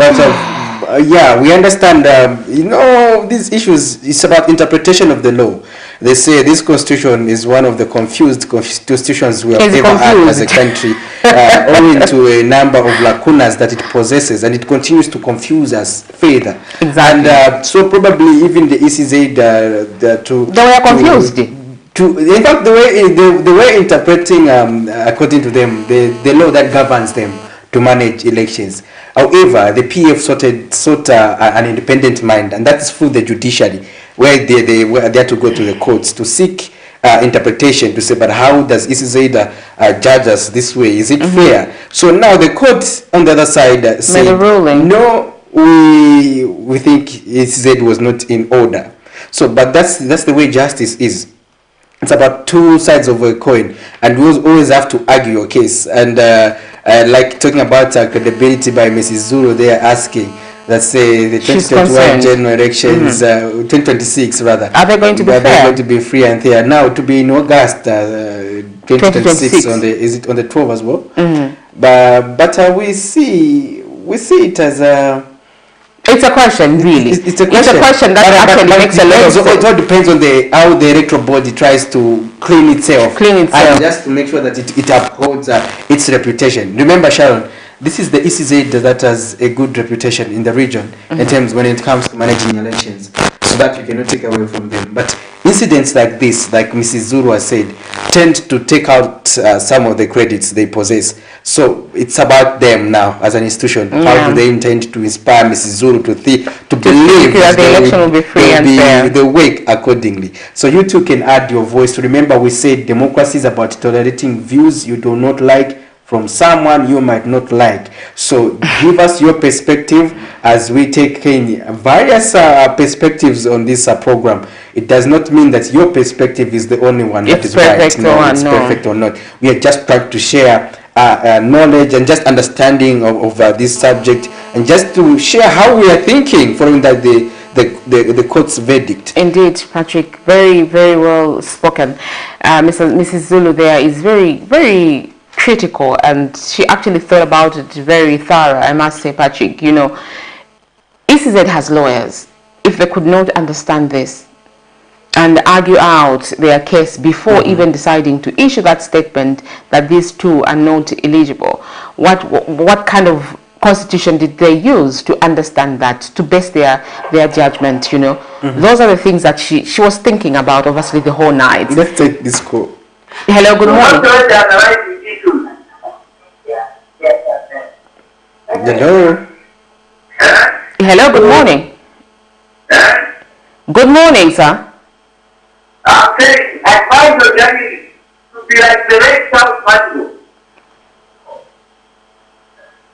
Yeah, we understand. You know, these issues. It's about interpretation of the law. They say this constitution is one of the confused constitutions we have ever had as a country, owing to a number of lacunas that it possesses, and it continues to confuse us further. Exactly. And so probably even the ECZ they were confused. In fact, the way interpreting, according to them, the law that governs them to manage elections. However, the PF sought an independent mind, and that's through the judiciary, where they were there to go to the courts to seek interpretation, to say, but how does ECZ judge us this way? Is it fair? So now the court on the other side said, no, we think ECZ was not in order. So, but that's the way justice is. It's about two sides of a coin, and we always have to argue your case. And like talking about credibility by Mrs. Zulu, they are asking, let's say the 2021 general elections, 2026 rather. Are they going to be fair? They're going to be free and fair. Now to be in August 2026 on is it on the 12th as well? But we see it as a. It's a question, really. It's a question that actually makes a lot of sense. It all depends on how the electoral body tries to clean itself. And just to make sure that it upholds its reputation. Remember, Sharon, this is the ECZ that has a good reputation in the region in terms when it comes to managing elections, so that you cannot take away from them. But incidents like this, like Mrs. Zuru has said, tend to take out some of the credits they possess. So it's about them now as an institution. How do they intend to inspire Mrs. Zuru to believe that the election will be free and fair? They work accordingly. So you too can add your voice. Remember, we said democracy is about tolerating views you do not like from someone you might not like. So give us your perspective as we take in various perspectives on this program. It does not mean that your perspective is the only one that is right. It's perfect or not. We are just trying to share knowledge and just understanding of this subject, and just to share how we are thinking following that the court's verdict. Indeed, Patrick, very, very well spoken. Mrs. Zulu there is very, very critical, and she actually thought about it very thorough, I must say, Patrick. You know, ECZ has lawyers. If they could not understand this and argue out their case before even deciding to issue that statement that these two are not eligible, what kind of constitution did they use to understand that, to base their judgment? You know, those are the things that she was thinking about, obviously, the whole night. Let's take this call. Hello, good morning. Hello. Hello, good morning. Good morning, sir. I'm saying, I find your journey to be like the red South Matthew.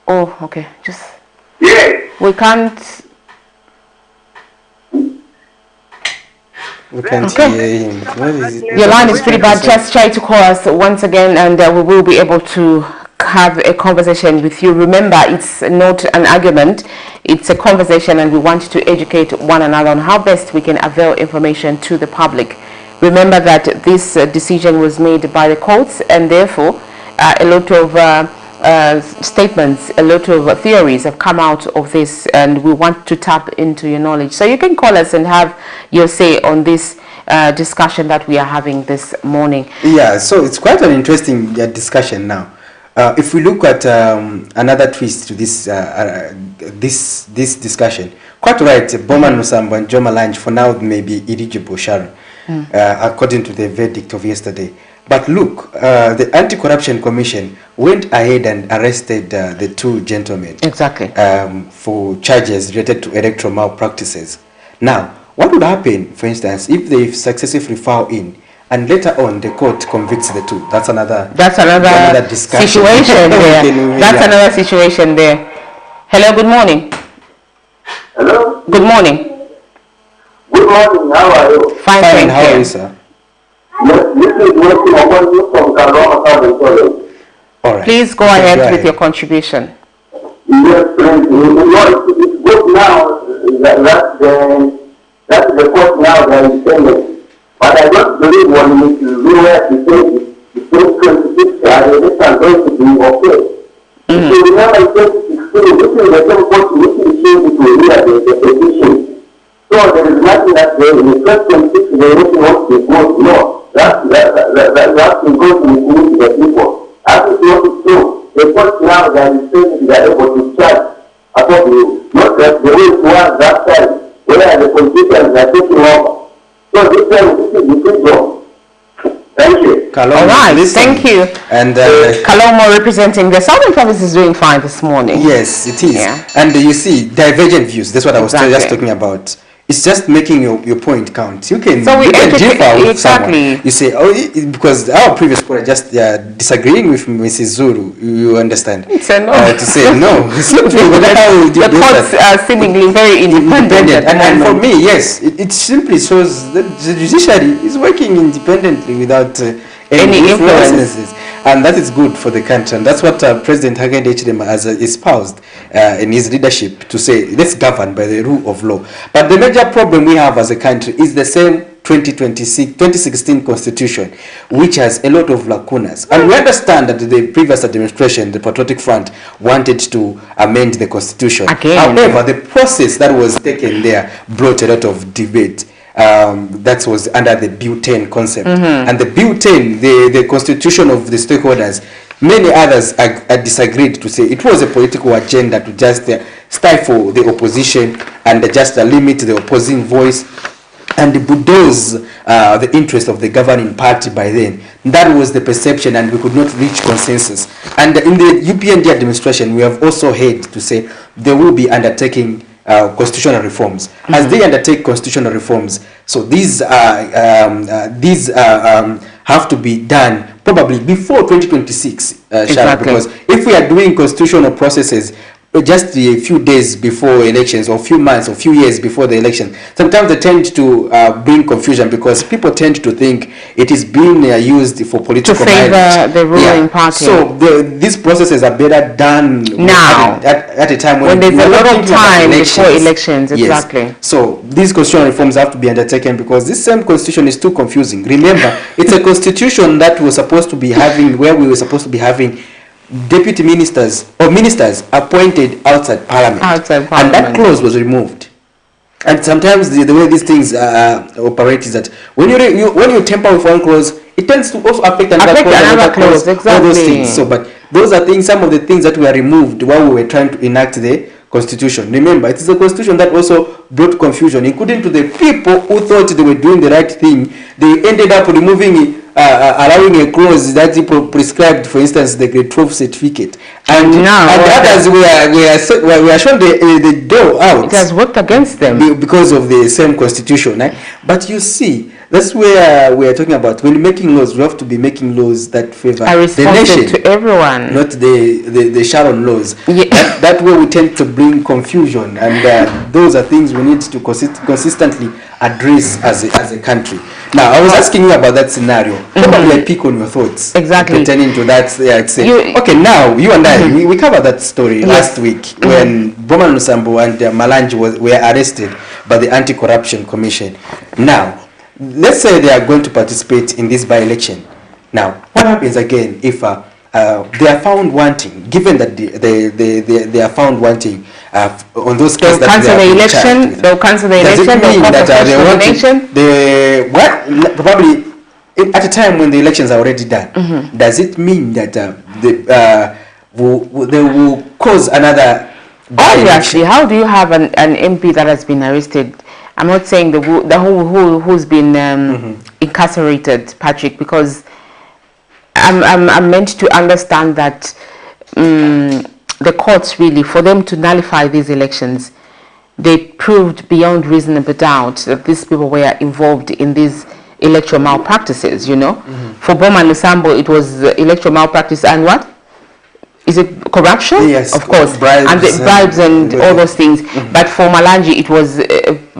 Oh, okay. Just. Yes. We can't. We can't hear him. Where is it? Your line is pretty bad. Just try to call us once again, and we will be able to have a conversation with you. Remember, it's not an argument, it's a conversation, and we want to educate one another on how best we can avail information to the public. Remember that this decision was made by the courts, and therefore a lot of statements, a lot of theories have come out of this, and we want to tap into your knowledge. So you can call us and have your say on this discussion that we are having this morning. Yeah, so it's quite an interesting discussion now. If we look at another twist to this this discussion, quite right, BOWMAN, LUSAMBO and MALANJI for now may be eligible, Sharon, according to the verdict of yesterday. But look, the Anti-Corruption Commission went ahead and arrested the two gentlemen. Exactly. For charges related to electoral malpractices. Now, what would happen, for instance, if they successfully file in and later on the court convicts the two? That's another discussion. Situation there. That's another situation there. Hello, good morning. Hello? Good morning. Good morning, how are you? Fine, thank how you. are you, sir? Yes, this is working upon you from Kaloma Southern College. All right. Please go ahead with your contribution. Yes, friends. It's good now that's the court now that is independent. But I don't believe when it is where the state 26 it is going to be okay. So remember in 2016, this is the same court which is changed to hear the petition. So there is nothing that in the first 26 the election wants to go. No, that's to go to include the people. That is not true. The court now that is saying they are able to charge accordingly, not that the way it was that time, where the politicians are taking over. So this time, this is the freedom. Thank you. Kalomo, all right, listen. thank you. And Kalomo representing the Southern Province is doing fine this morning. Yes, it is. Yeah. And you see, divergent views. That's what I was Exactly. just talking about. It's just making your point count. You can, So we you can educate- differ with exactly. someone. You say, oh, because our previous caller just disagreeing with Mrs. Zulu. You understand? It's a no. To say no. It's not true. But how would you The do courts that? are seemingly very independent. at the And for moment. me, yes, it simply shows that the judiciary is working independently without any influences. And that is good for the country. And that's what President Hakainde Hichilema has espoused in his leadership, to say, let's govern by the rule of law. But the major problem we have as a country is the same 2016 constitution, which has a lot of lacunas. And we understand that the previous administration, the Patriotic Front, wanted to amend the constitution. Again. However, the process that was taken there brought a lot of debate. That was under the Bill 10 concept. And the Bill 10, the constitution of the stakeholders, many others are disagreed to say it was a political agenda to just stifle the opposition and just limit the opposing voice and bulldoze the interest of the governing party by then. That was the perception, and we could not reach consensus. And in the UPND administration, we have also heard to say they will be undertaking constitutional reforms. As they undertake constitutional reforms, so these have to be done probably before 2026, Exactly. because if we are doing constitutional processes just a few days before elections, or few months or few years before the election, sometimes they tend to bring confusion, because people tend to think it is being used for political To favor mileage. the ruling party. So these processes are better done Now. at a time when There's we a are lot not of thinking about time before elections, Yes. exactly. So these constitutional reforms have to be undertaken, because this same constitution is too confusing. Remember, it's a constitution that was supposed to be having, where we were supposed to be having deputy ministers or ministers appointed outside parliament. Outside And that parliament. clause was removed. And sometimes the way these things operate is that when you tamper with one clause, it tends to also affect another Affect clause. another clause, All those exactly. things. So, but those are some of the things that were removed while we were trying to enact the constitution. Remember, it is a constitution that also brought confusion, including to the people who thought they were doing the right thing. They ended up removing allowing a clause that prescribed, for instance, the grade 12 certificate, and the others were shown the door out. It has worked against them because of the same constitution. But you see, that's where we are talking about. When making laws, we have to be making laws that favor the nation, to everyone, not the Sharon laws. Yeah. That way we tend to bring confusion, and those are things we need to consistently address as a country. Now, I was asking you about that scenario. Probably I pick on your thoughts. Exactly. Pertaining to that, okay, now you and I, we covered that story last week when BOWMAN, LUSAMBO and MALANJI were arrested by the Anti-Corruption Commission. Now, let's say they are going to participate in this by-election. Now, what happens again if they are found wanting, given that they are found wanting on those cases that they'll cancel the election, does it mean that they want probably at a time when the elections are already done, does it mean that they will cause another obviously? How do you have an MP that has been arrested? I'm not saying the who's been incarcerated, Patrick, because I'm meant to understand that the courts really, for them to nullify these elections, they proved beyond reasonable doubt that these people were involved in these electoral malpractices, you know. For BOWMAN, LUSAMBO, it was electoral malpractice and what? Is it corruption? Yes, of course. Bribes and all those things. But for MALANJI, it was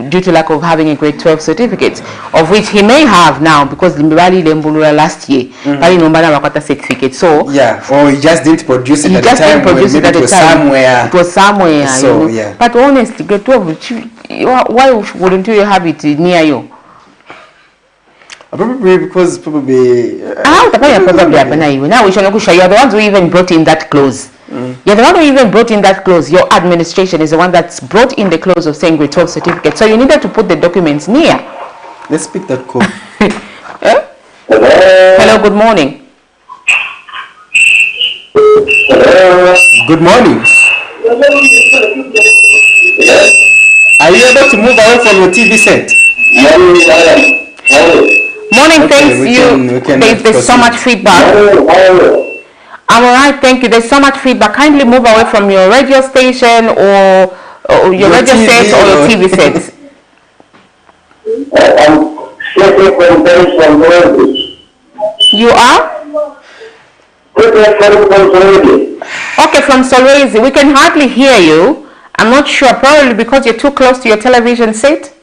due to lack of having a grade 12 certificate, of which he may have now, because Limbali Lembulura last year, certificate. So yeah, or he just didn't produce it at the time. He just didn't produce it at the time. Somewhere. It was somewhere. So, you know? yeah. But honestly, grade 12, why wouldn't you have it near you? Probably because now we should not show. You're the ones who even brought in that clause. You're the one who even brought in that clause. Your administration is the one that's brought in the clause of saying grade 12 certificate. So you needed to put the documents near. Let's pick that call. Hello, good morning. Good morning. Are you able to move away from your TV set? Morning, okay, thanks. There's so much feedback. I'm alright, thank you. There's so much feedback. Kindly move away from your radio station or your radio set or your TV set. You are? Okay, from Solwezi. We can hardly hear you. I'm not sure, probably because you're too close to your television set.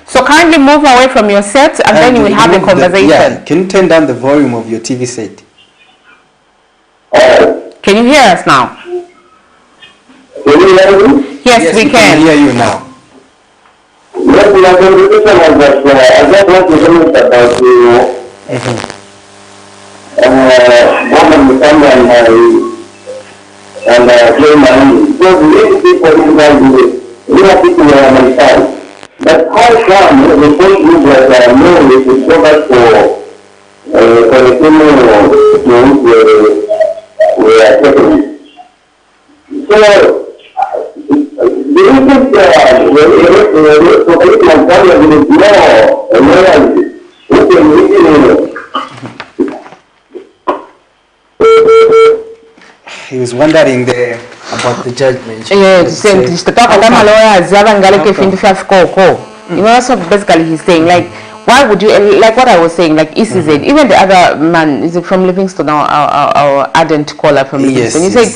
So kindly move away from your set and then we have a conversation. Can you turn down the volume of your TV set? Can you hear us now? Yes, we can hear you now. Yes, my conversation was that I just want to comment about BOWMAN, LUSAMBO and Clay Marine. Because many people people are on my side. But how come the first group that know it is covered for the criminal we are taking? So, do you think he was wondering about the judgment. Yes, you know, that's what basically he's saying. Like, why would you, like what I was saying, like ECZ, even the other man, is it from Livingston, our ardent caller from Livingston, he said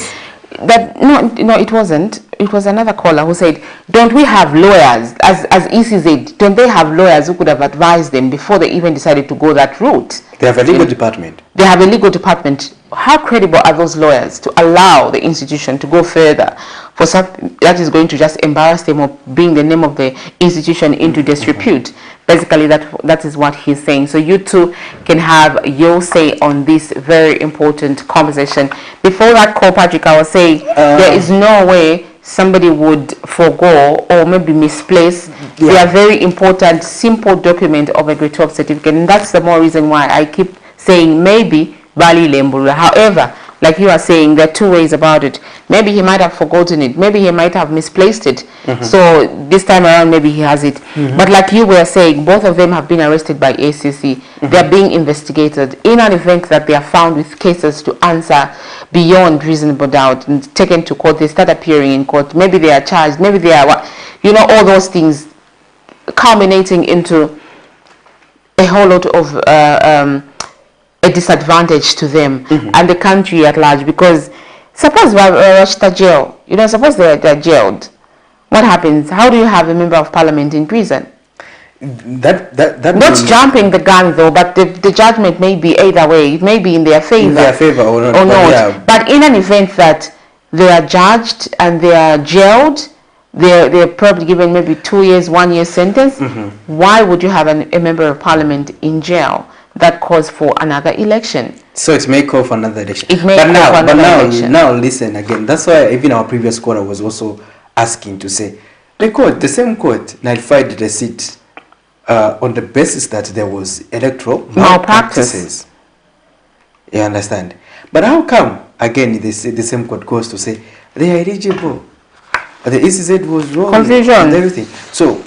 that, no, it wasn't. It was another caller who said, don't we have lawyers, as ECZ, don't they have lawyers who could have advised them before they even decided to go that route? They have a legal department. They have a legal department. How credible are those lawyers to allow the institution to go further for something that is going to just embarrass them or bring the name of the institution into disrepute? Basically, that is what he's saying. So you two can have your say on this very important conversation. Before that call, Patrick, I was saying there is no way somebody would forego or maybe misplace their very important, simple document of a grade 12 certificate. And that's the more reason why I keep saying maybe Bali Lembulura. However, like you are saying, there are two ways about it. Maybe he might have forgotten it. Maybe he might have misplaced it. So this time around, maybe he has it. But like you were saying, both of them have been arrested by ACC. They are being investigated. In an event that they are found with cases to answer beyond reasonable doubt and taken to court, they start appearing in court. Maybe they are charged. Maybe they are, you know, all those things culminating into a whole lot of a disadvantage to them and the country at large. Because suppose we rushed to jail, you know, suppose they're jailed, what happens? How do you have a member of parliament in prison? That not jumping the gun though, but the judgment may be either way. It may be in their favor, or not. But in an event that they are judged and they are jailed, they're probably given maybe 2 years, 1 year sentence. Why would you have a member of parliament in jail? That calls for another election. So it may call for another election. It may call for another election. Now listen again. That's why even our previous caller was also asking to say the same court nullified the seat on the basis that there was electoral malpractices. You understand? But how come again the same court goes to say they are eligible? The ECZ was wrong. Confusion and everything. So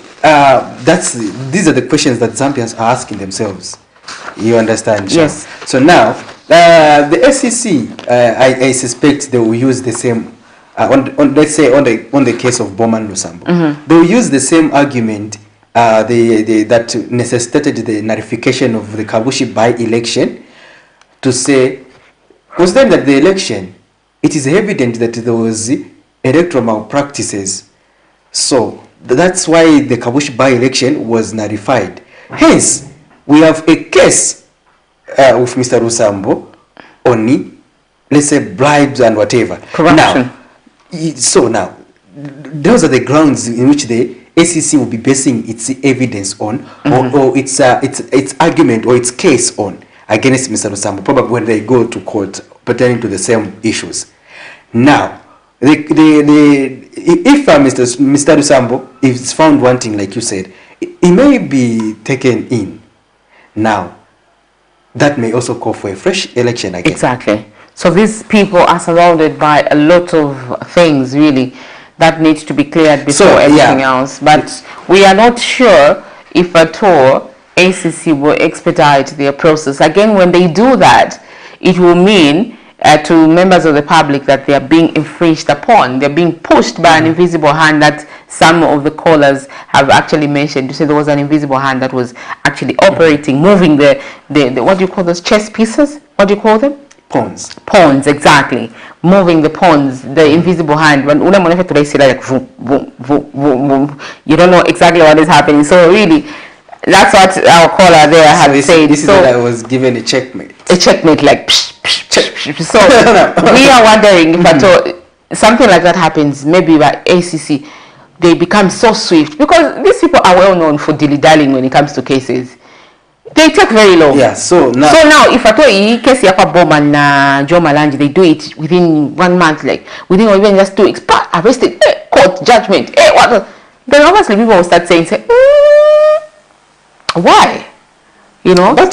these are the questions that Zambians are asking themselves. You understand? Yes. So now the SEC, I suspect they will use the same. Let's say on the case of BOWMAN LUSAMBO, they will use the same argument that necessitated the nullification of the Kabushi by-election to say, was then that the election, it is evident that there was electoral malpractices. So that's why the Kabushi by-election was nullified. Hence, we have a case with Mr. LUSAMBO on, let's say, bribes and whatever. Corruption. Now, those are the grounds in which the ACC will be basing its evidence on, or its argument or its case on against Mr. LUSAMBO, probably when they go to court pertaining to the same issues. Now, if Mr. LUSAMBO is found wanting, like you said, he may be taken in. Now, that may also call for a fresh election again. Exactly. So these people are surrounded by a lot of things, really, that needs to be cleared before anything else. But we are not sure if at all ACC will expedite their process. Again, when they do that, it will mean to members of the public that they are being infringed upon. They're being pushed by an invisible hand that some of the callers have actually mentioned. To say there was an invisible hand that was actually operating, moving the what do you call those chess pieces? What do you call them? Pawns. Pawns, exactly. Moving the pawns, the invisible hand. When like vroom, vroom, vroom, vroom, you don't know exactly what is happening. So really, that's what our caller there had said. This is what I was given a checkmate. A checkmate, like psh, psh, psh, psh. So we are wondering if at all something like that happens, maybe by ACC, they become so swift, because these people are well known for dilly-dallying when it comes to cases. They take very long. Yeah, so now if at all case yapa BOWMAN na Joe Malanji, they do it within 1 month, like within or even just 2 weeks, arrested, court, judgment, what? Then obviously people will start saying, why? You know? But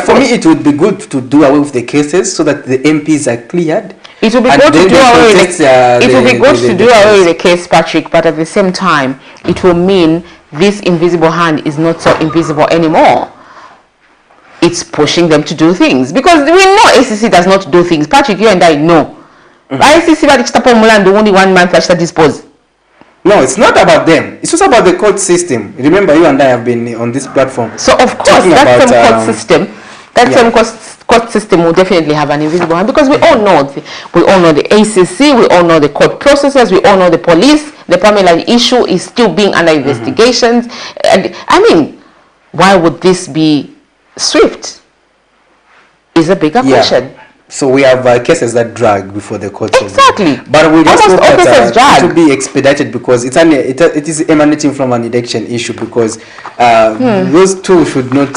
for me, it would be good to do away with the cases so that the MPs are cleared. It will be good to do away with the case, Patrick, but at the same time, it will mean this invisible hand is not so invisible anymore. It's pushing them to do things. Because we know ACC does not do things. Patrick, you and I know. ACC only 1 month after dispose. No, it's not about them. It's just about the court system. Remember, you and I have been on this platform. So of course, that same court system, same court system will definitely have an invisible hand, because we all know the ACC, we all know the court processes, we all know the police. The Pamela issue is still being under investigations. And I mean, why would this be swift? Is a bigger question. So we have cases that drag before the courts. Exactly. But we just hope that it will be expedited, because it is emanating from an election issue, because those two should not.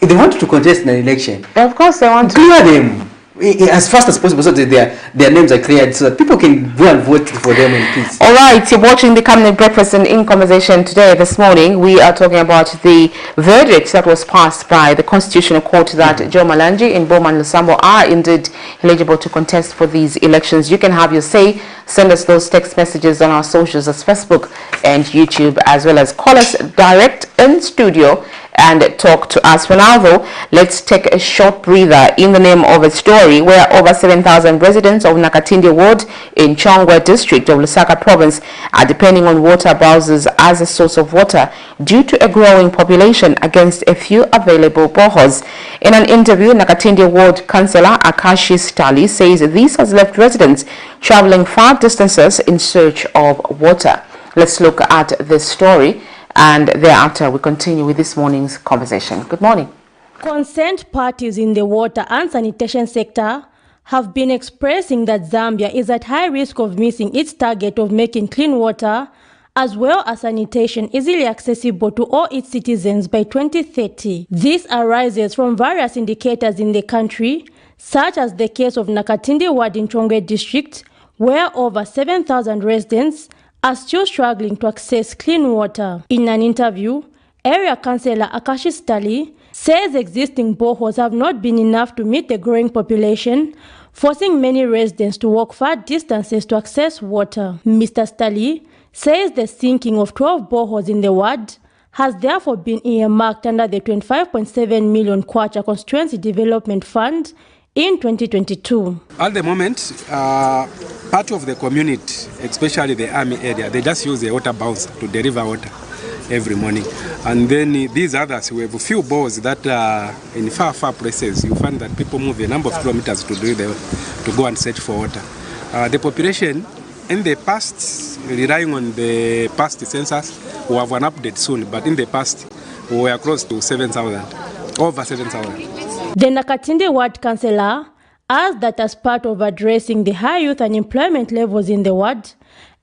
If they want to contest an election, of course they want to clear them. as fast as possible, so that their names are cleared, so that people can go and vote for them in peace. All right, you're watching the Camnet Breakfast and In Conversation today. This morning, we are talking about the verdict that was passed by the Constitutional Court that Joe Malanji and BOWMAN LUSAMBO are indeed eligible to contest for these elections. You can have your say. Send us those text messages on our socials as Facebook and YouTube, as well as call us direct in studio and talk to us. For now, though, let's take a short breather in the name of a story where over 7,000 residents of Nakatindi Ward in Chongwe district of Lusaka province are depending on water browsers as a source of water due to a growing population against a few available boreholes. In an interview, Nakatindi Ward Councillor Akashi Stali says this has left residents traveling far distances in search of water. Let's look at this story, and thereafter we continue with this morning's conversation. Good morning. Concerned parties in the water and sanitation sector have been expressing that Zambia is at high risk of missing its target of making clean water as well as sanitation easily accessible to all its citizens by 2030. This arises from various indicators in the country, such as the case of Nakatindi Ward in Chongwe district, where over 7,000 residents are still struggling to access clean water. In an interview, Area Councillor Akashi Stali says existing boreholes have not been enough to meet the growing population, forcing many residents to walk far distances to access water. Mr. Stali says the sinking of 12 boreholes in the ward has therefore been earmarked under the 25.7 million kwacha Constituency Development Fund in 2022. At the moment, part of the community, especially the army area, they just use the water bounce to deliver water every morning. And then these others, we have a few bores that are in far places. You find that people move a number of kilometers to go and search for water. The population in the past, relying on the past census, we have an update soon, but in the past, we were close to 7,000, over 7,000. The Nakatindi Ward Councillor asked that as part of addressing the high youth unemployment levels in the ward,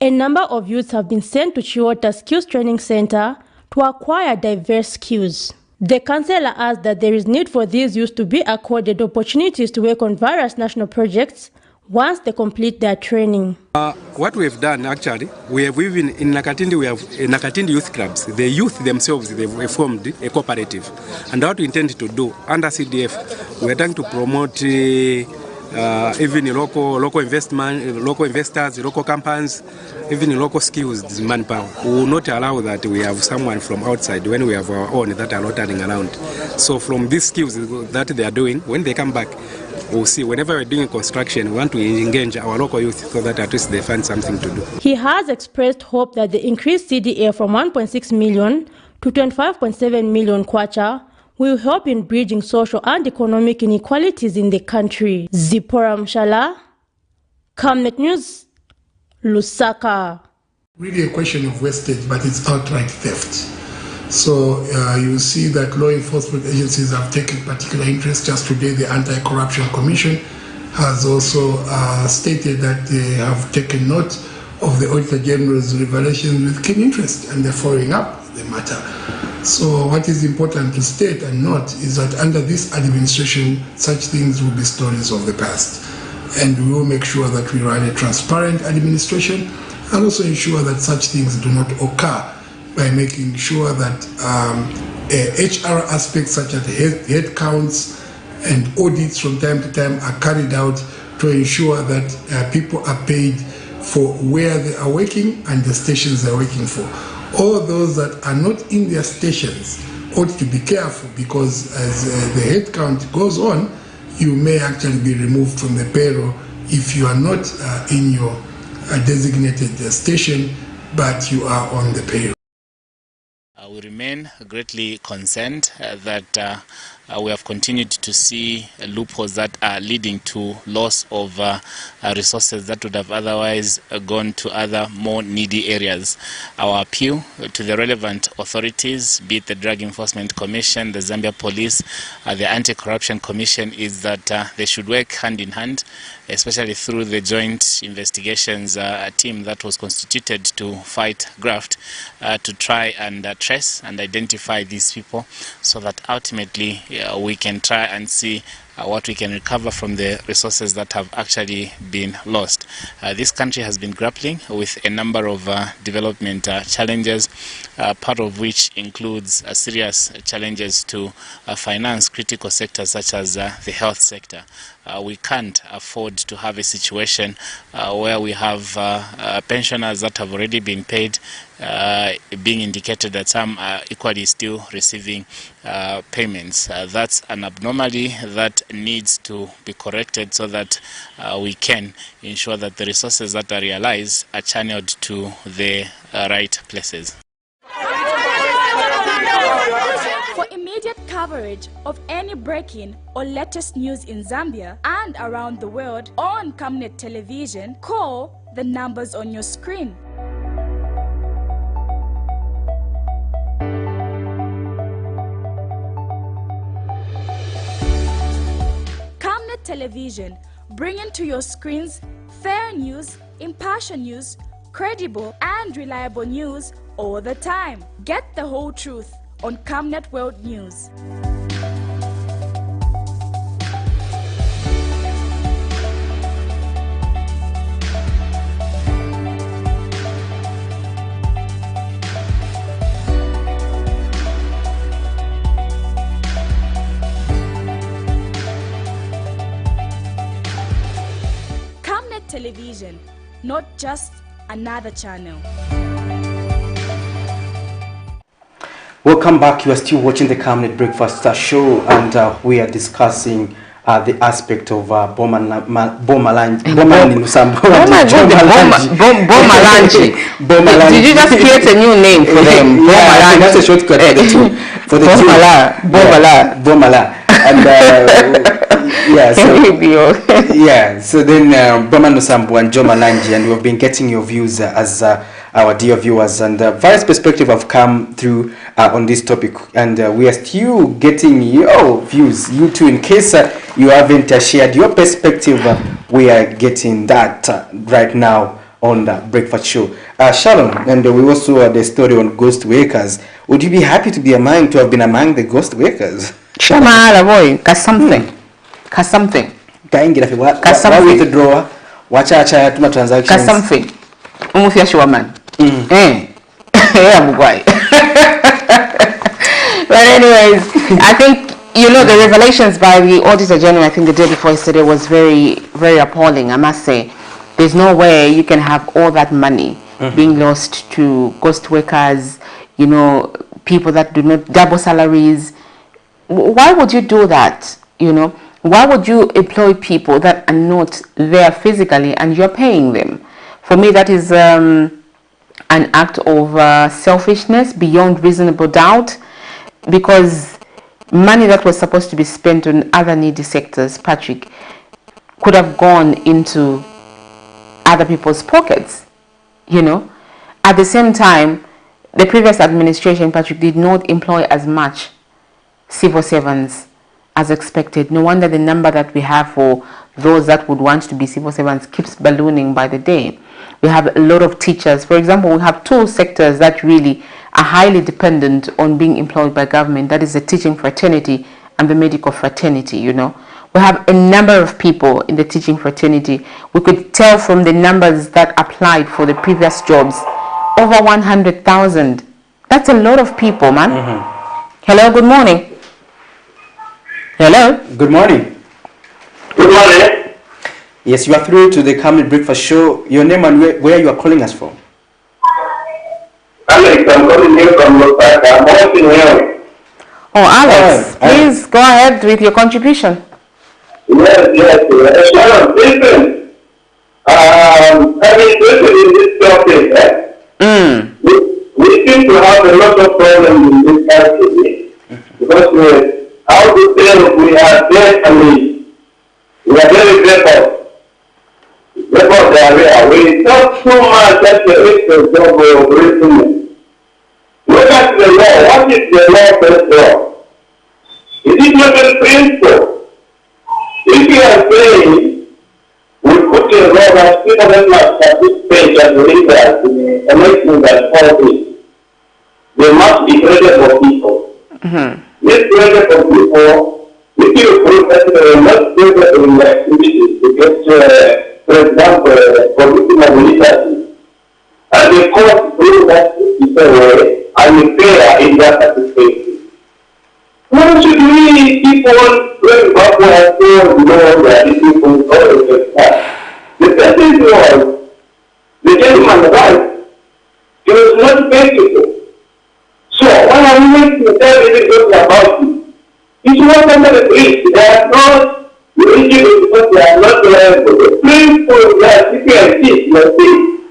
a number of youths have been sent to Chiwota Skills Training Center to acquire diverse skills. The councillor asked that there is need for these youths to be accorded opportunities to work on various national projects once they complete their training. What we have done actually, we have even in Nakatindi, we have Nakatindi youth clubs. The youth themselves, they've formed a cooperative. And what we intend to do under CDF, we are trying to promote even local investment, local investors, local companies, even local skills manpower. We will not allow that we have someone from outside when we have our own that are not running around. So from these skills that they are doing, when they come back, we'll see. Whenever we're doing construction, we want to engage our local youth so that at least they find something to do. He has expressed hope that the increased CDA from 1.6 million to 25.7 million kwacha will help in bridging social and economic inequalities in the country. Zipporah Mshala, Camnet News, Lusaka. Really a question of wastage, but it's outright theft. So you see that law enforcement agencies have taken particular interest. Just today, the Anti-Corruption Commission has also stated that they have taken note of the Auditor General's revelations with keen interest, and they're following up the matter. So what is important to state and note is that under this administration, such things will be stories of the past. And we will make sure that we run a transparent administration and also ensure that such things do not occur by making sure that HR aspects such as head counts and audits from time to time are carried out to ensure that people are paid for where they are working and the stations they are working for. All those that are not in their stations ought to be careful, because as the head count goes on, you may actually be removed from the payroll if you are not in your designated station, but you are on the payroll. We remain greatly concerned that we have continued to see loopholes that are leading to loss of resources that would have otherwise gone to other more needy areas. Our appeal to the relevant authorities, be it the Drug Enforcement Commission, the Zambia Police, the Anti-Corruption Commission, is that they should work hand in hand, especially through the joint investigations team that was constituted to fight graft, to try and trace and identify these people so that ultimately we can try and see what we can recover from the resources that have actually been lost. This country has been grappling with a number of development challenges, part of which includes serious challenges to finance critical sectors such as the health sector. We can't afford to have a situation where we have pensioners that have already been paid, being indicated that some are equally still receiving payments. That's an abnormality that needs to be corrected so that we can ensure that the resources that are realized are channeled to the right places. For immediate coverage of any breaking or latest news in Zambia and around the world on Camnet television, call the numbers on your screen. Camnet television, bringing to your screens fair news, impartial news, credible and reliable news all the time. Get the whole truth on Camnet World News. Camnet Television, not just another channel. Welcome back. You are still watching the Camnet Breakfast Show, and we are discussing the aspect of BOWMAN in LUSAMBO. BOWMALANJI. Did you just create a new name for them? Yeah, that's a shortcut for the two. For the BOWMALA. And yeah, so yeah, so then BOWMAN LUSAMBO and Joe Malanji, and we've been getting your views as our dear viewers, and various perspectives have come through on this topic, and we are still getting your views. You too, in case you haven't shared your perspective, we are getting that right now on the breakfast show. Shalom, and we also had the story on ghost workers. Would you be happy to have been among the ghost workers? Shamala boy, cause something. Kaingira fi wa withdraw wacha tuma transactions. Cause something. Umufia shaman. Yeah, boy. But anyways, I think the revelations by the Auditor General, I think the day before yesterday, was very, very appalling. I must say, there's no way you can have all that money being lost to ghost workers, people that do not double salaries. Why would you do that? Why would you employ people that are not there physically and you're paying them? For me, that is an act of selfishness beyond reasonable doubt, because money that was supposed to be spent on other needy sectors, Patrick, could have gone into other people's pockets, At the same time, the previous administration, Patrick, did not employ as much civil servants as expected. No wonder the number that we have for those that would want to be civil servants keeps ballooning by the day. We have a lot of teachers. For example, we have two sectors that really are highly dependent on being employed by government. That is the teaching fraternity and the medical fraternity, We have a number of people in the teaching fraternity. We could tell from the numbers that applied for the previous jobs, over 100,000. That's a lot of people, man. Hello, good morning. Hello. Good morning. Good morning. Yes, you are through to the Camnet Breakfast Show. Your name and where you are calling us from? Alex, I'm calling you from Lusaka. I'm watching you. Oh, Alex, please go ahead with your contribution. Yes. Sharon, listen. I'm interested in this topic. We seem to have a lot of problems in this country because how to tell we are definitely, we are very grateful. We talk too much at the expense of operating. Look at the law. What is the law first law? Is it not a principle? If you are saying we put a law that people that must participate as leaders in the election that follows, they must be credible people. This credible people, if you for not in activities to get, for example, political leadership. And the court brings that away and fair in that participation. Why should we keep on going backward and forward that these people always get that? The sentence was, the gentleman right, it was not faithful. So when I make to tell everybody about it, it's not under the bridge. They are not eligible because they are not reliable. The principle that CPIC,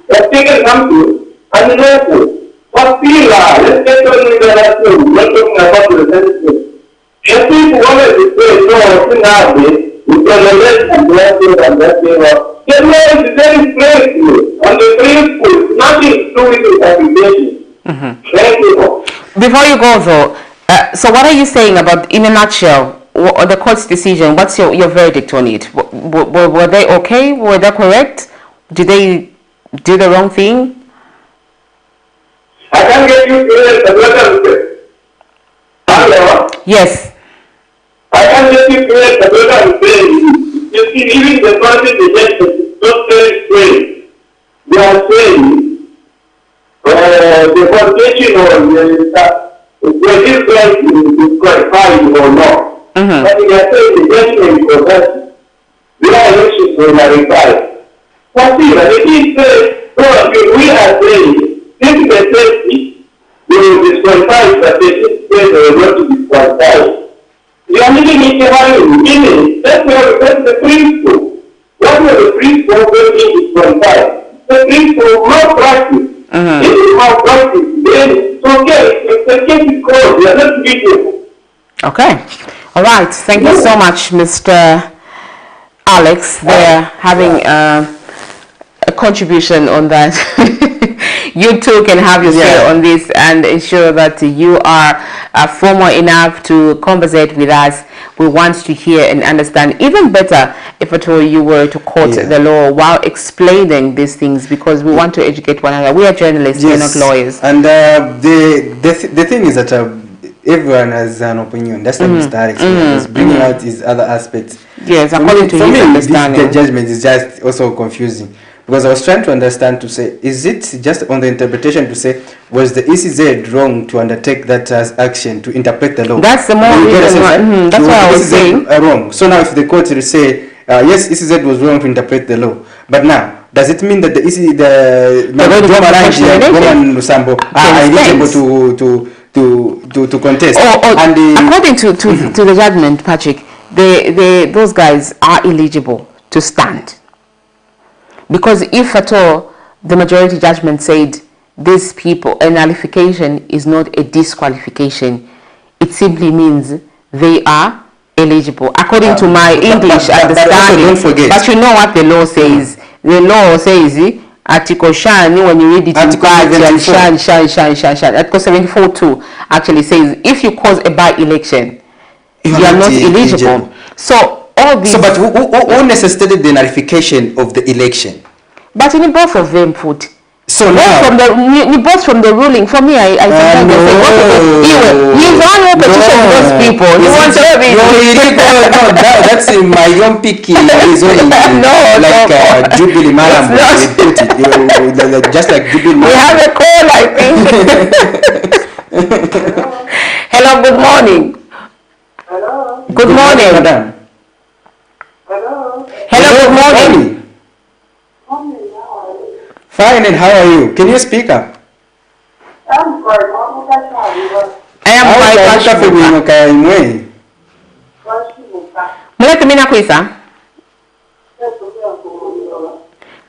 have taken something unlawful. But still, let's get on with the last one. We're not talking about the sentence. If people wanted to say, no, nowadays, we can arrest and that thing up. The law is very clear on the principle, nothing to do with interpretation. Thank you. Before you go though, so what are you saying about, in a nutshell, the court's decision? What's your verdict on it? Were they okay? Were they correct? Did they do the wrong thing? I can't get you clear. Hello? Yes. I can't get you clear. What I'm saying. You see, even the party is not very straight. They are saying the foundation or whether this guy is qualified or not. But they are saying the judgment for that, their elections were verified. But see, the thing says, we are saying, this is the safety, they will disqualify the patient, they will not to disqualify. They are making it happening, meaning, that's the principle. What was the principle when being disqualified? The principle of malpractice. If it's malpractice, then it's okay. If the case is closed, they are not legal. Okay. All right. Thank you so much, Mr. Alex. They're having a contribution on that. You too can have your say on this and ensure that you are formal enough to conversate with us. We want to hear and understand even better if at all you were to quote the law while explaining these things, because we want to educate one another. We are journalists, we are not lawyers. And the thing is that everyone has an opinion. That's the Mr. Alex is bringing out his other aspects. Yes, according to his understanding. The judgment is just also confusing. Because I was trying to understand, to say, is it just on the interpretation to say, was the ECZ wrong to undertake that as action to interpret the law? That's the more reason why. That's what I was saying. Wrong. So now if the court will say, yes, ECZ was wrong to interpret the law, but now, does it mean that the MALANJI and LUSAMBO are eligible to contest? According to the judgment, Patrick, those guys are eligible to stand. Because if at all the majority judgment said these people, a nullification is not a disqualification, it simply means they are eligible, according to my English understanding. Don't forget. But you know what the law says. The law says, Article Shan, when you read it in Shan, Article 74 too actually says, if you cause a by-election, you are not eligible. So all these. So, but who necessitated the nullification of the election? But in both of them put. So now, both from the ruling. For me, I sometimes say, he's one who petitioned those people. He wants no, that's in my young picky. Like Jubilee Malam put it. Just like Jubilee Malam. We have a call, I think. Hello, good morning. Hello. Good morning, madam. Hello. Hello, good morning. Fine, and how are you? Can you speak up? I'm fine. I am fine. Mulete mina kwisa?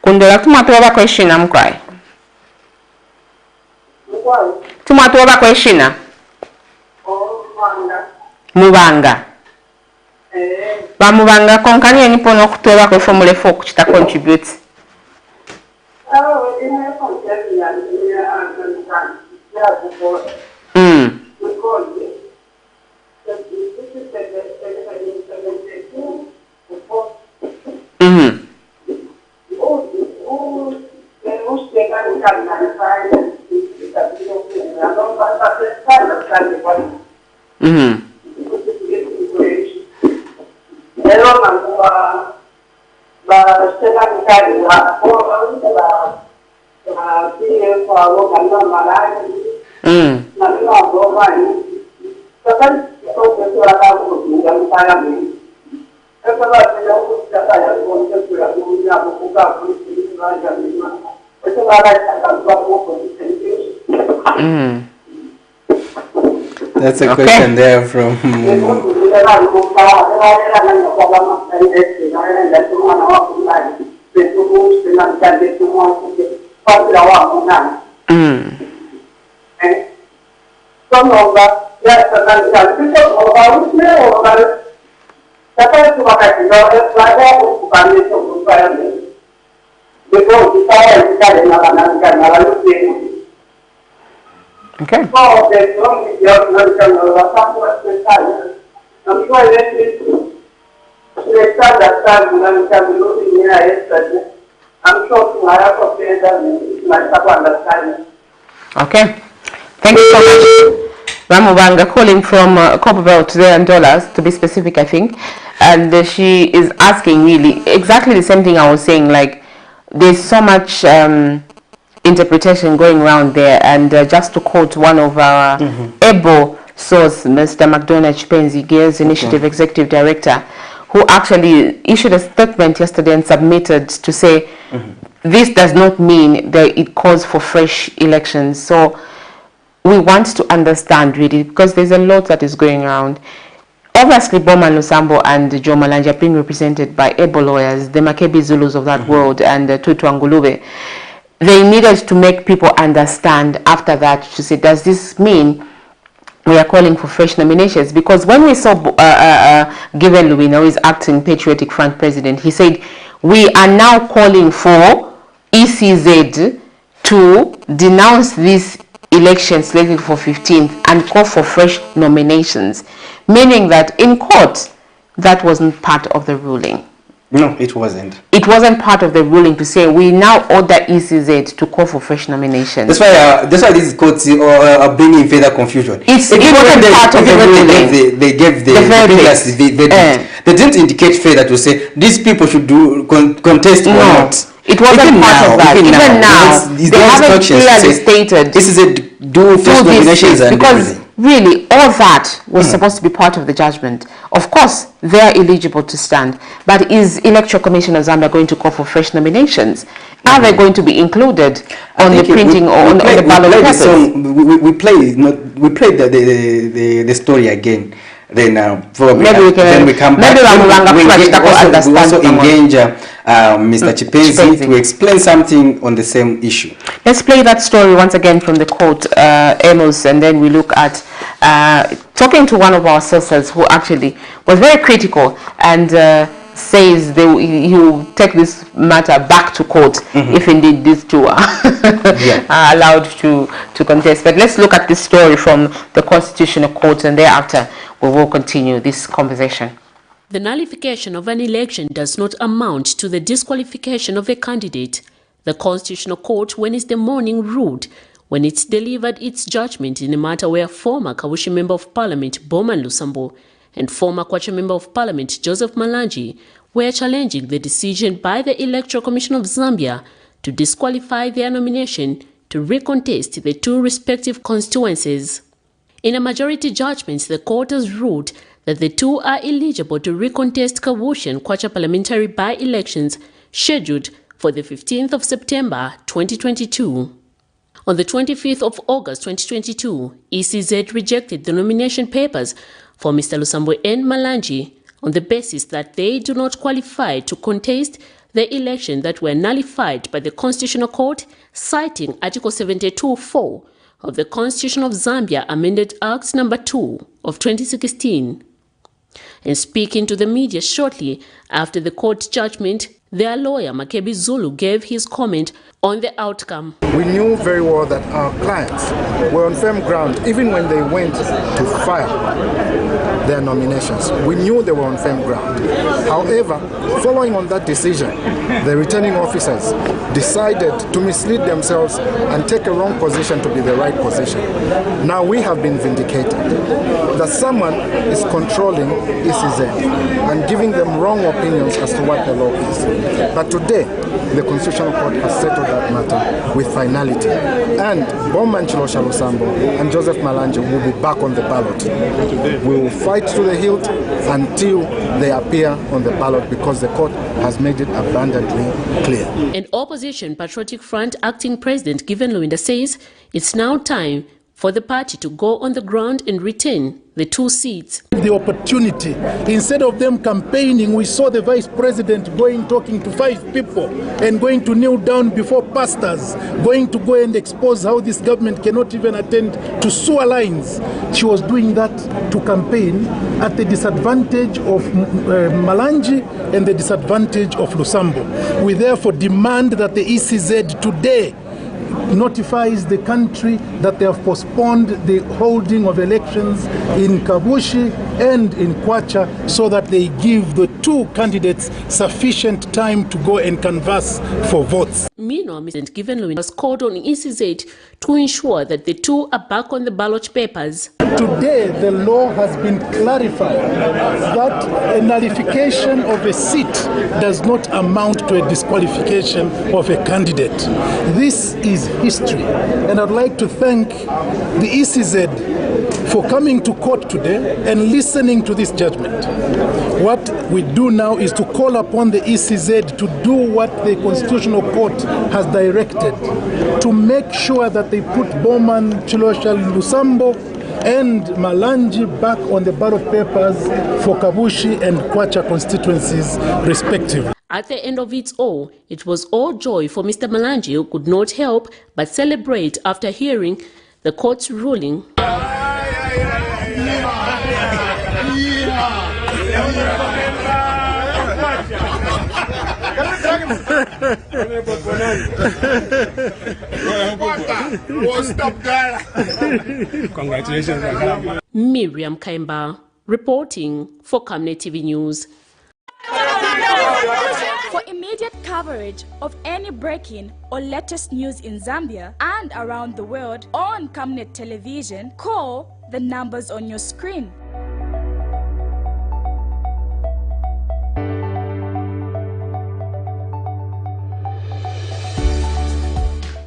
Kundela tumatoba kweshina mkwai. Tumatoba kweshina? Mubanga. Bamubanga konkani enipono kutoba kwe formula 4 kuchita contribute. That's a question there from. Okay. Okay. Thank you so much. Ramubanga calling from Copperbelt there in dollars, to be specific, I think. And she is asking really exactly the same thing I was saying, like there's so much interpretation going around there. And just to quote one of our able source, Mr. McDonald Chipenzi, Gears Initiative Executive Director, who actually issued a statement yesterday and submitted to say this does not mean that it calls for fresh elections. So we want to understand really, because there's a lot that is going around. Obviously, BOWMAN, LUSAMBO and Joe Malanje are being represented by able lawyers, the Makebi Zulus of that world, and Tutu Angulube. They needed to make people understand after that to say, does this mean we are calling for fresh nominations? Because when we saw Given Luwina, who is acting Patriotic Front president, he said, we are now calling for ECZ to denounce this election slated for 15th and call for fresh nominations, meaning that in court, that wasn't part of the ruling. No, it wasn't. It wasn't part of the ruling to say we now order ECZ to call for fresh nominations. That's why these courts are bringing further confusion. It wasn't part of the ruling. They gave the verdict. They didn't indicate further to say these people should do contest or not. It wasn't part of that. Even now, they haven't clearly stated this is a do fresh nominations and because really all that was supposed to be part of the judgment. Of course, they are eligible to stand, but is Electoral Commission of Zambia going to call for fresh nominations? Are they going to be included on the printing or on the ballot papers? We played the story again. Then maybe we come back. We also engage Mr. Chipenzi to explain something on the same issue. Let's play that story once again from the court, Amos, and then we look at talking to one of our sources who actually was very critical and says he will take this matter back to court if indeed these two are allowed to contest. But let's look at this story from the Constitutional Court, and thereafter we will continue this conversation. The nullification of an election does not amount to the disqualification of a candidate. The Constitutional Court Wednesday morning ruled when it delivered its judgment in a matter where former Kawushi Member of Parliament BOWMAN LUSAMBO and former Kwacha Member of Parliament Joseph Malanji were challenging the decision by the Electoral Commission of Zambia to disqualify their nomination to recontest the two respective constituencies. In a majority judgment, the court has ruled that the two are eligible to recontest Kawushi and Kwacha parliamentary by-elections scheduled for the 15th of September 2022. On the 25th of August 2022, ECZ rejected the nomination papers for Mr. Lusambo and Malanji on the basis that they do not qualify to contest the election that were nullified by the Constitutional Court, citing Article 72(4) of the Constitution of Zambia Amended Act No. 2 of 2016. And speaking to the media shortly after the court judgment, their lawyer Makebi Zulu gave his comment on the outcome. We knew very well that our clients were on firm ground even when they went to file their nominations. We knew they were on firm ground. However, following on that decision, the returning officers decided to mislead themselves and take a wrong position to be the right position. Now we have been vindicated that someone is controlling ECZ and giving them wrong opinions as to what the law is. But today, the Constitutional Court has settled that matter with finality. And BOWMAN LUSAMBO and Joseph Malanji will be back on the ballot. We will fight to the hilt until they appear on the ballot because the court has made it abundantly clear. An opposition Patriotic Front acting president Given Luinda says it's now time for the party to go on the ground and retain the 2 seats. The opportunity, instead of them campaigning, we saw the vice president talking to 5 people and going to kneel down before pastors, going to go and expose how this government cannot even attend to sewer lines. She was doing that to campaign at the disadvantage of Malanji and the disadvantage of Lusambo. We therefore demand that the ECZ today notifies the country that they have postponed the holding of elections in Kabushi and in Kwacha so that they give the 2 candidates sufficient time to go and canvass for votes. Meanwhile, Mr. Given Luinda has called on ECZ to ensure that the 2 are back on the ballot papers. Today, the law has been clarified that a nullification of a seat does not amount to a disqualification of a candidate. This is history, and I'd like to thank the ECZ for coming to court today and listening to this judgment. What we do now is to call upon the ECZ to do what the Constitutional Court has directed, to make sure that they put BOWMAN LUSAMBO and Malanji back on the ballot papers for Kabushi and Kwacha constituencies, respectively. At the end of it all joy for Mr. Malanji, who could not help but celebrate after hearing the court's ruling. Congratulations. Miriam Kaimba reporting for Camnet TV News. For immediate coverage of any breaking or latest news in Zambia and around the world on Camnet Television, call the numbers on your screen.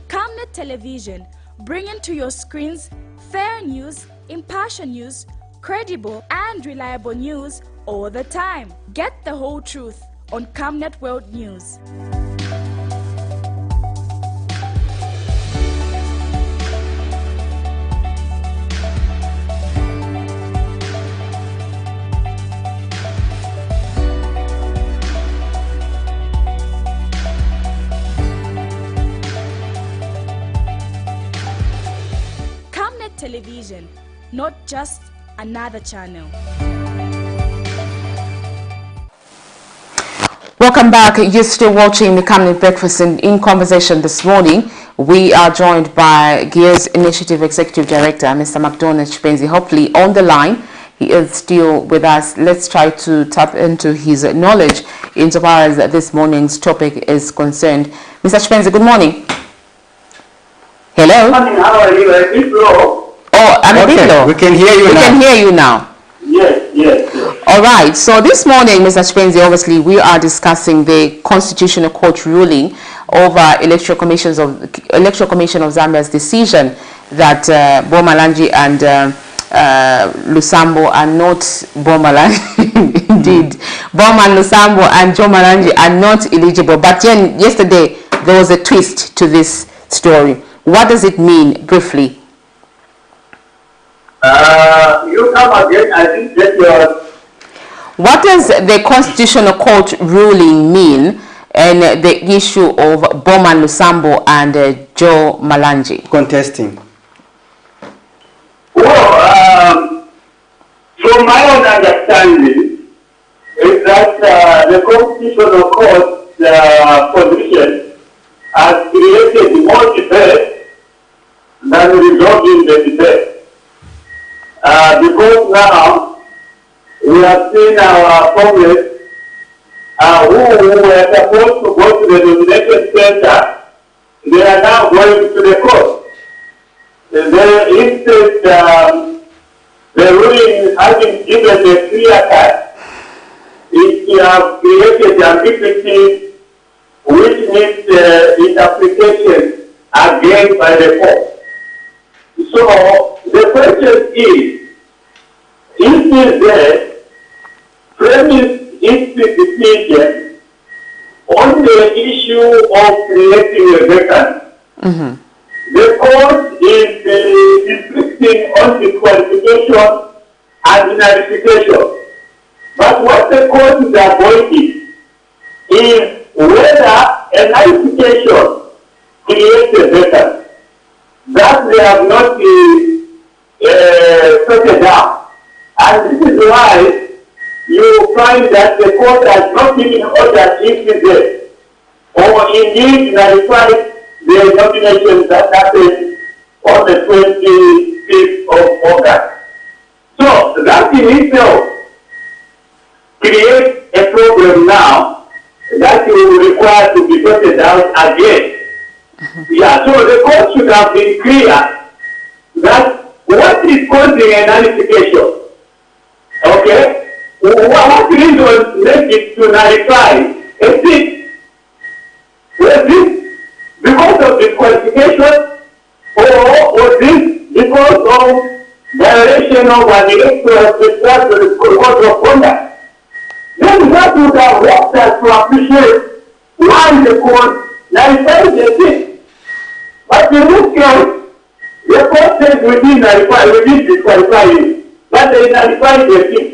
Camnet Television, bringing to your screens fair news, impartial news, credible and reliable news all the time. Get the whole truth on Camnet World News. Camnet Television, not just another channel. Welcome back. You're still watching the Camnet Breakfast, and in conversation this morning, we are joined by GEAR's Initiative Executive Director, Mr. McDonald Chipenzi, hopefully on the line. He is still with us. Let's try to tap into his knowledge insofar as this morning's topic is concerned. Mr. Chipenzi, good morning. Hello? Good morning. How are you? A bit low. Oh, I'm a bit low. We can hear you now. We can hear you now. Yes. All right. So this morning, Mr. Chipenzi, obviously we are discussing the Constitutional Court ruling over Electoral Commission of Zambia's decision that BOWMAN and Lusambo are not BOWMAN. Indeed, BOWMAN, Lusambo, and Joe Malanji are not eligible. But then yesterday there was a twist to this story. What does it mean, briefly? You come again. I didn't get your. What does the Constitutional Court ruling mean and the issue of BOWMAN Lusambo and Joe Malanji contesting? Well, from my own understanding, is that the Constitutional Court's position has created more debate than resolving the debate. Because now we have seen our comrades who were supposed to go to the nomination center, they are now going to the court. Instead, the ruling having given a clear cut, it has created ambiguity which needs interpretation again by the court. So the question is, if the premise its decision on the issue of creating a vacancy, the court is insisting on disqualification and nullification. But what the court is avoiding is whether a nullification creates a vacancy. That they have not sorted out. And this is why you find that the court has not given order if or indeed nullified the nominations that happened on the 25th of August. So that in itself creates a problem now that will require to be sorted out again. Yeah, so the court should have been clear that what is causing a nullification, okay? What reason makes it to nullify a seat? Was this because of disqualification, or was this because of violation of an electoral code of conduct? Then that would have helped us to appreciate why the court nullified the seat. But in this case, the court says we did disqualify you, but they nullified the seat.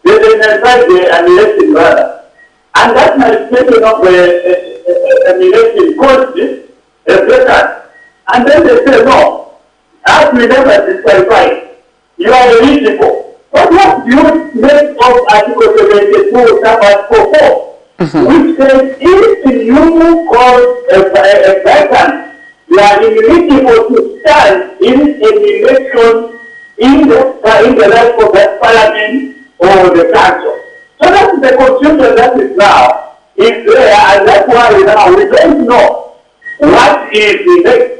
They nullified the election rather. And that nullification of the election caused a vacancy. And then they say, no, as we never disqualified, you are eligible. But what do you make of Article 72, Chapter 4, which says if you cause a vacancy, you are eligible to stand in an election in the life of that parliament or the council. So that's the confusion that is now is there, and that's why now we don't know what is next.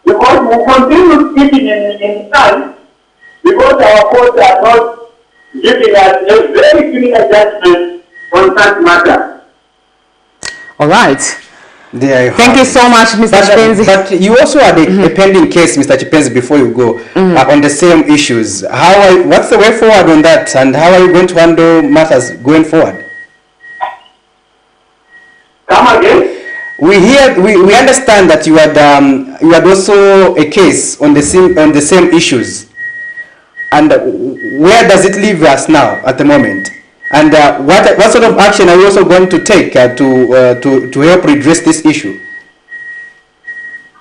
Because we continue speaking in tongues, because our courts are not giving us a very clear judgment on such matters. All right. Thank you so much, Mr. Chipenzi. But you also had a pending case, Mr. Chipenzi, before you go, on the same issues. What's the way forward on that, and how are you going to handle matters going forward? Come again? We understand that you had also a case on the same issues, and where does it leave us now at the moment? And what sort of action are you also going to take to help redress this issue?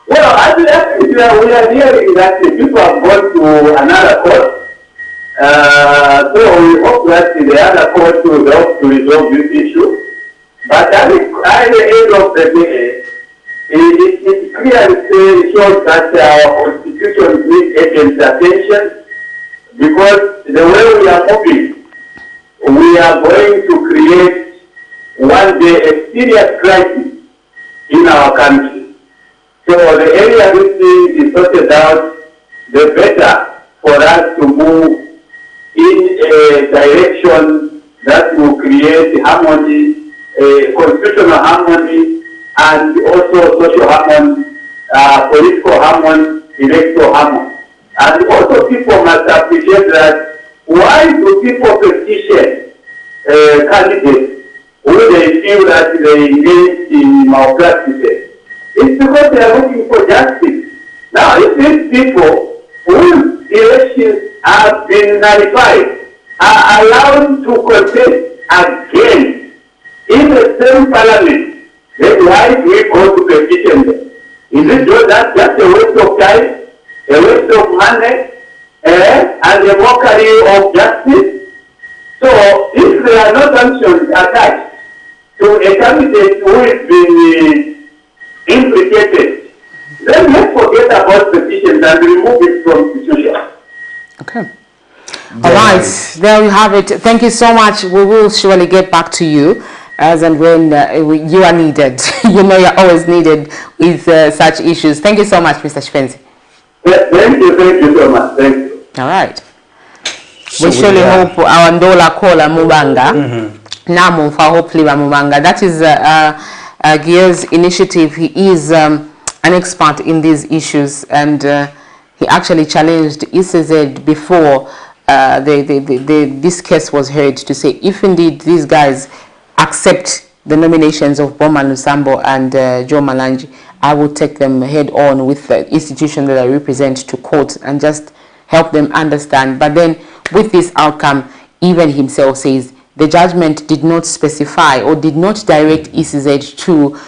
Well, I think we are hearing that the people have gone to another court. So we hope that the other court will help to resolve this issue. But at the end of the day, it clearly shows that our constitution needs agents' attention, because the way we are moving, we are going to create one day a serious crisis in our country. So the area this thing is sorted out, the better for us to move in a direction that will create harmony, constitutional harmony, and also social harmony, political harmony, electoral harmony. And also people must appreciate that why do people petition candidates who they feel that they engage in malpractices? It's because they are looking for justice. Now, if these people whose elections have been nullified are allowed to contest again in the same parliament, then why do we go to petition them? Is it just a waste of time, a waste of money, and a mockery of justice? So, if there are no sanctions attached to a candidate who is being implicated, then let's forget about petitions and remove it from the situation. Okay. All right, there you have it. Thank you so much. We will surely get back to you as and when you are needed. You know you're always needed with such issues. Thank you so much, Mr. Chipenzi. Yes, thank you so much. Thank you. All right. We surely hope our Ndola Kola Mubanga. Namu for hopefully Mubanga. That is Gear's initiative. He is an expert in these issues, and he actually challenged ECZ before this case was heard to say if indeed these guys accept the nominations of BOWMAN, LUSAMBO and Joe Malanji, I will take them head on with the institution that I represent to court and just help them understand. But then with this outcome, even himself says the judgment did not specify or did not direct ECZ to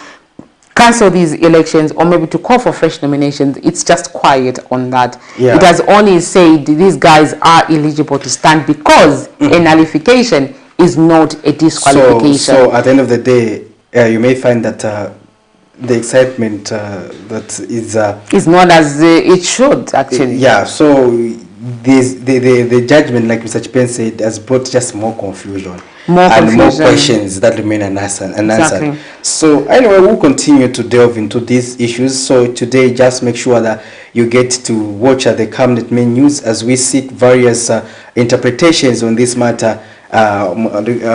cancel these elections or maybe to call for fresh nominations. It's just quiet on that. Yeah. It has only said these guys are eligible to stand because a nullification is not a disqualification. So at the end of the day, you may find that the excitement that is not as it should actually. Yeah. So the judgment, like Mr. Chipen said, has brought just more confusion. More questions that remain unanswered. Exactly. So anyway, we'll continue to delve into these issues. So today, just make sure that you get to watch the Camnet main news as we seek various interpretations on this matter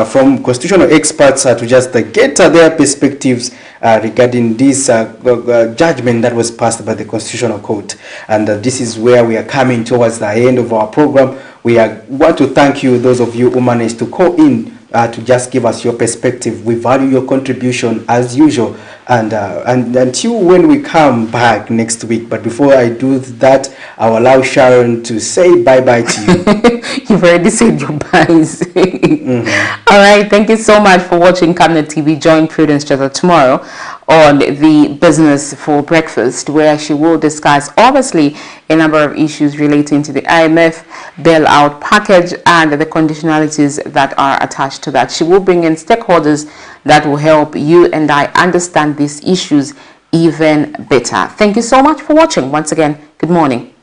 from constitutional experts to just get their perspectives regarding this judgment that was passed by the Constitutional Court. And this is where we are coming towards the end of our program. We want to thank you, those of you who managed to call in to just give us your perspective. We value your contribution as usual, and until when we come back next week. But before I do that, I'll allow Sharon to say bye-bye to you. You've already said your byes. All right, thank you so much for watching Camnet TV. Join Prudence Chata tomorrow on the Business for Breakfast, where she will discuss obviously a number of issues relating to the IMF bailout package and the conditionalities that are attached to that. She will bring in stakeholders that will help you and I understand these issues even better. Thank you so much for watching. Once again, good morning.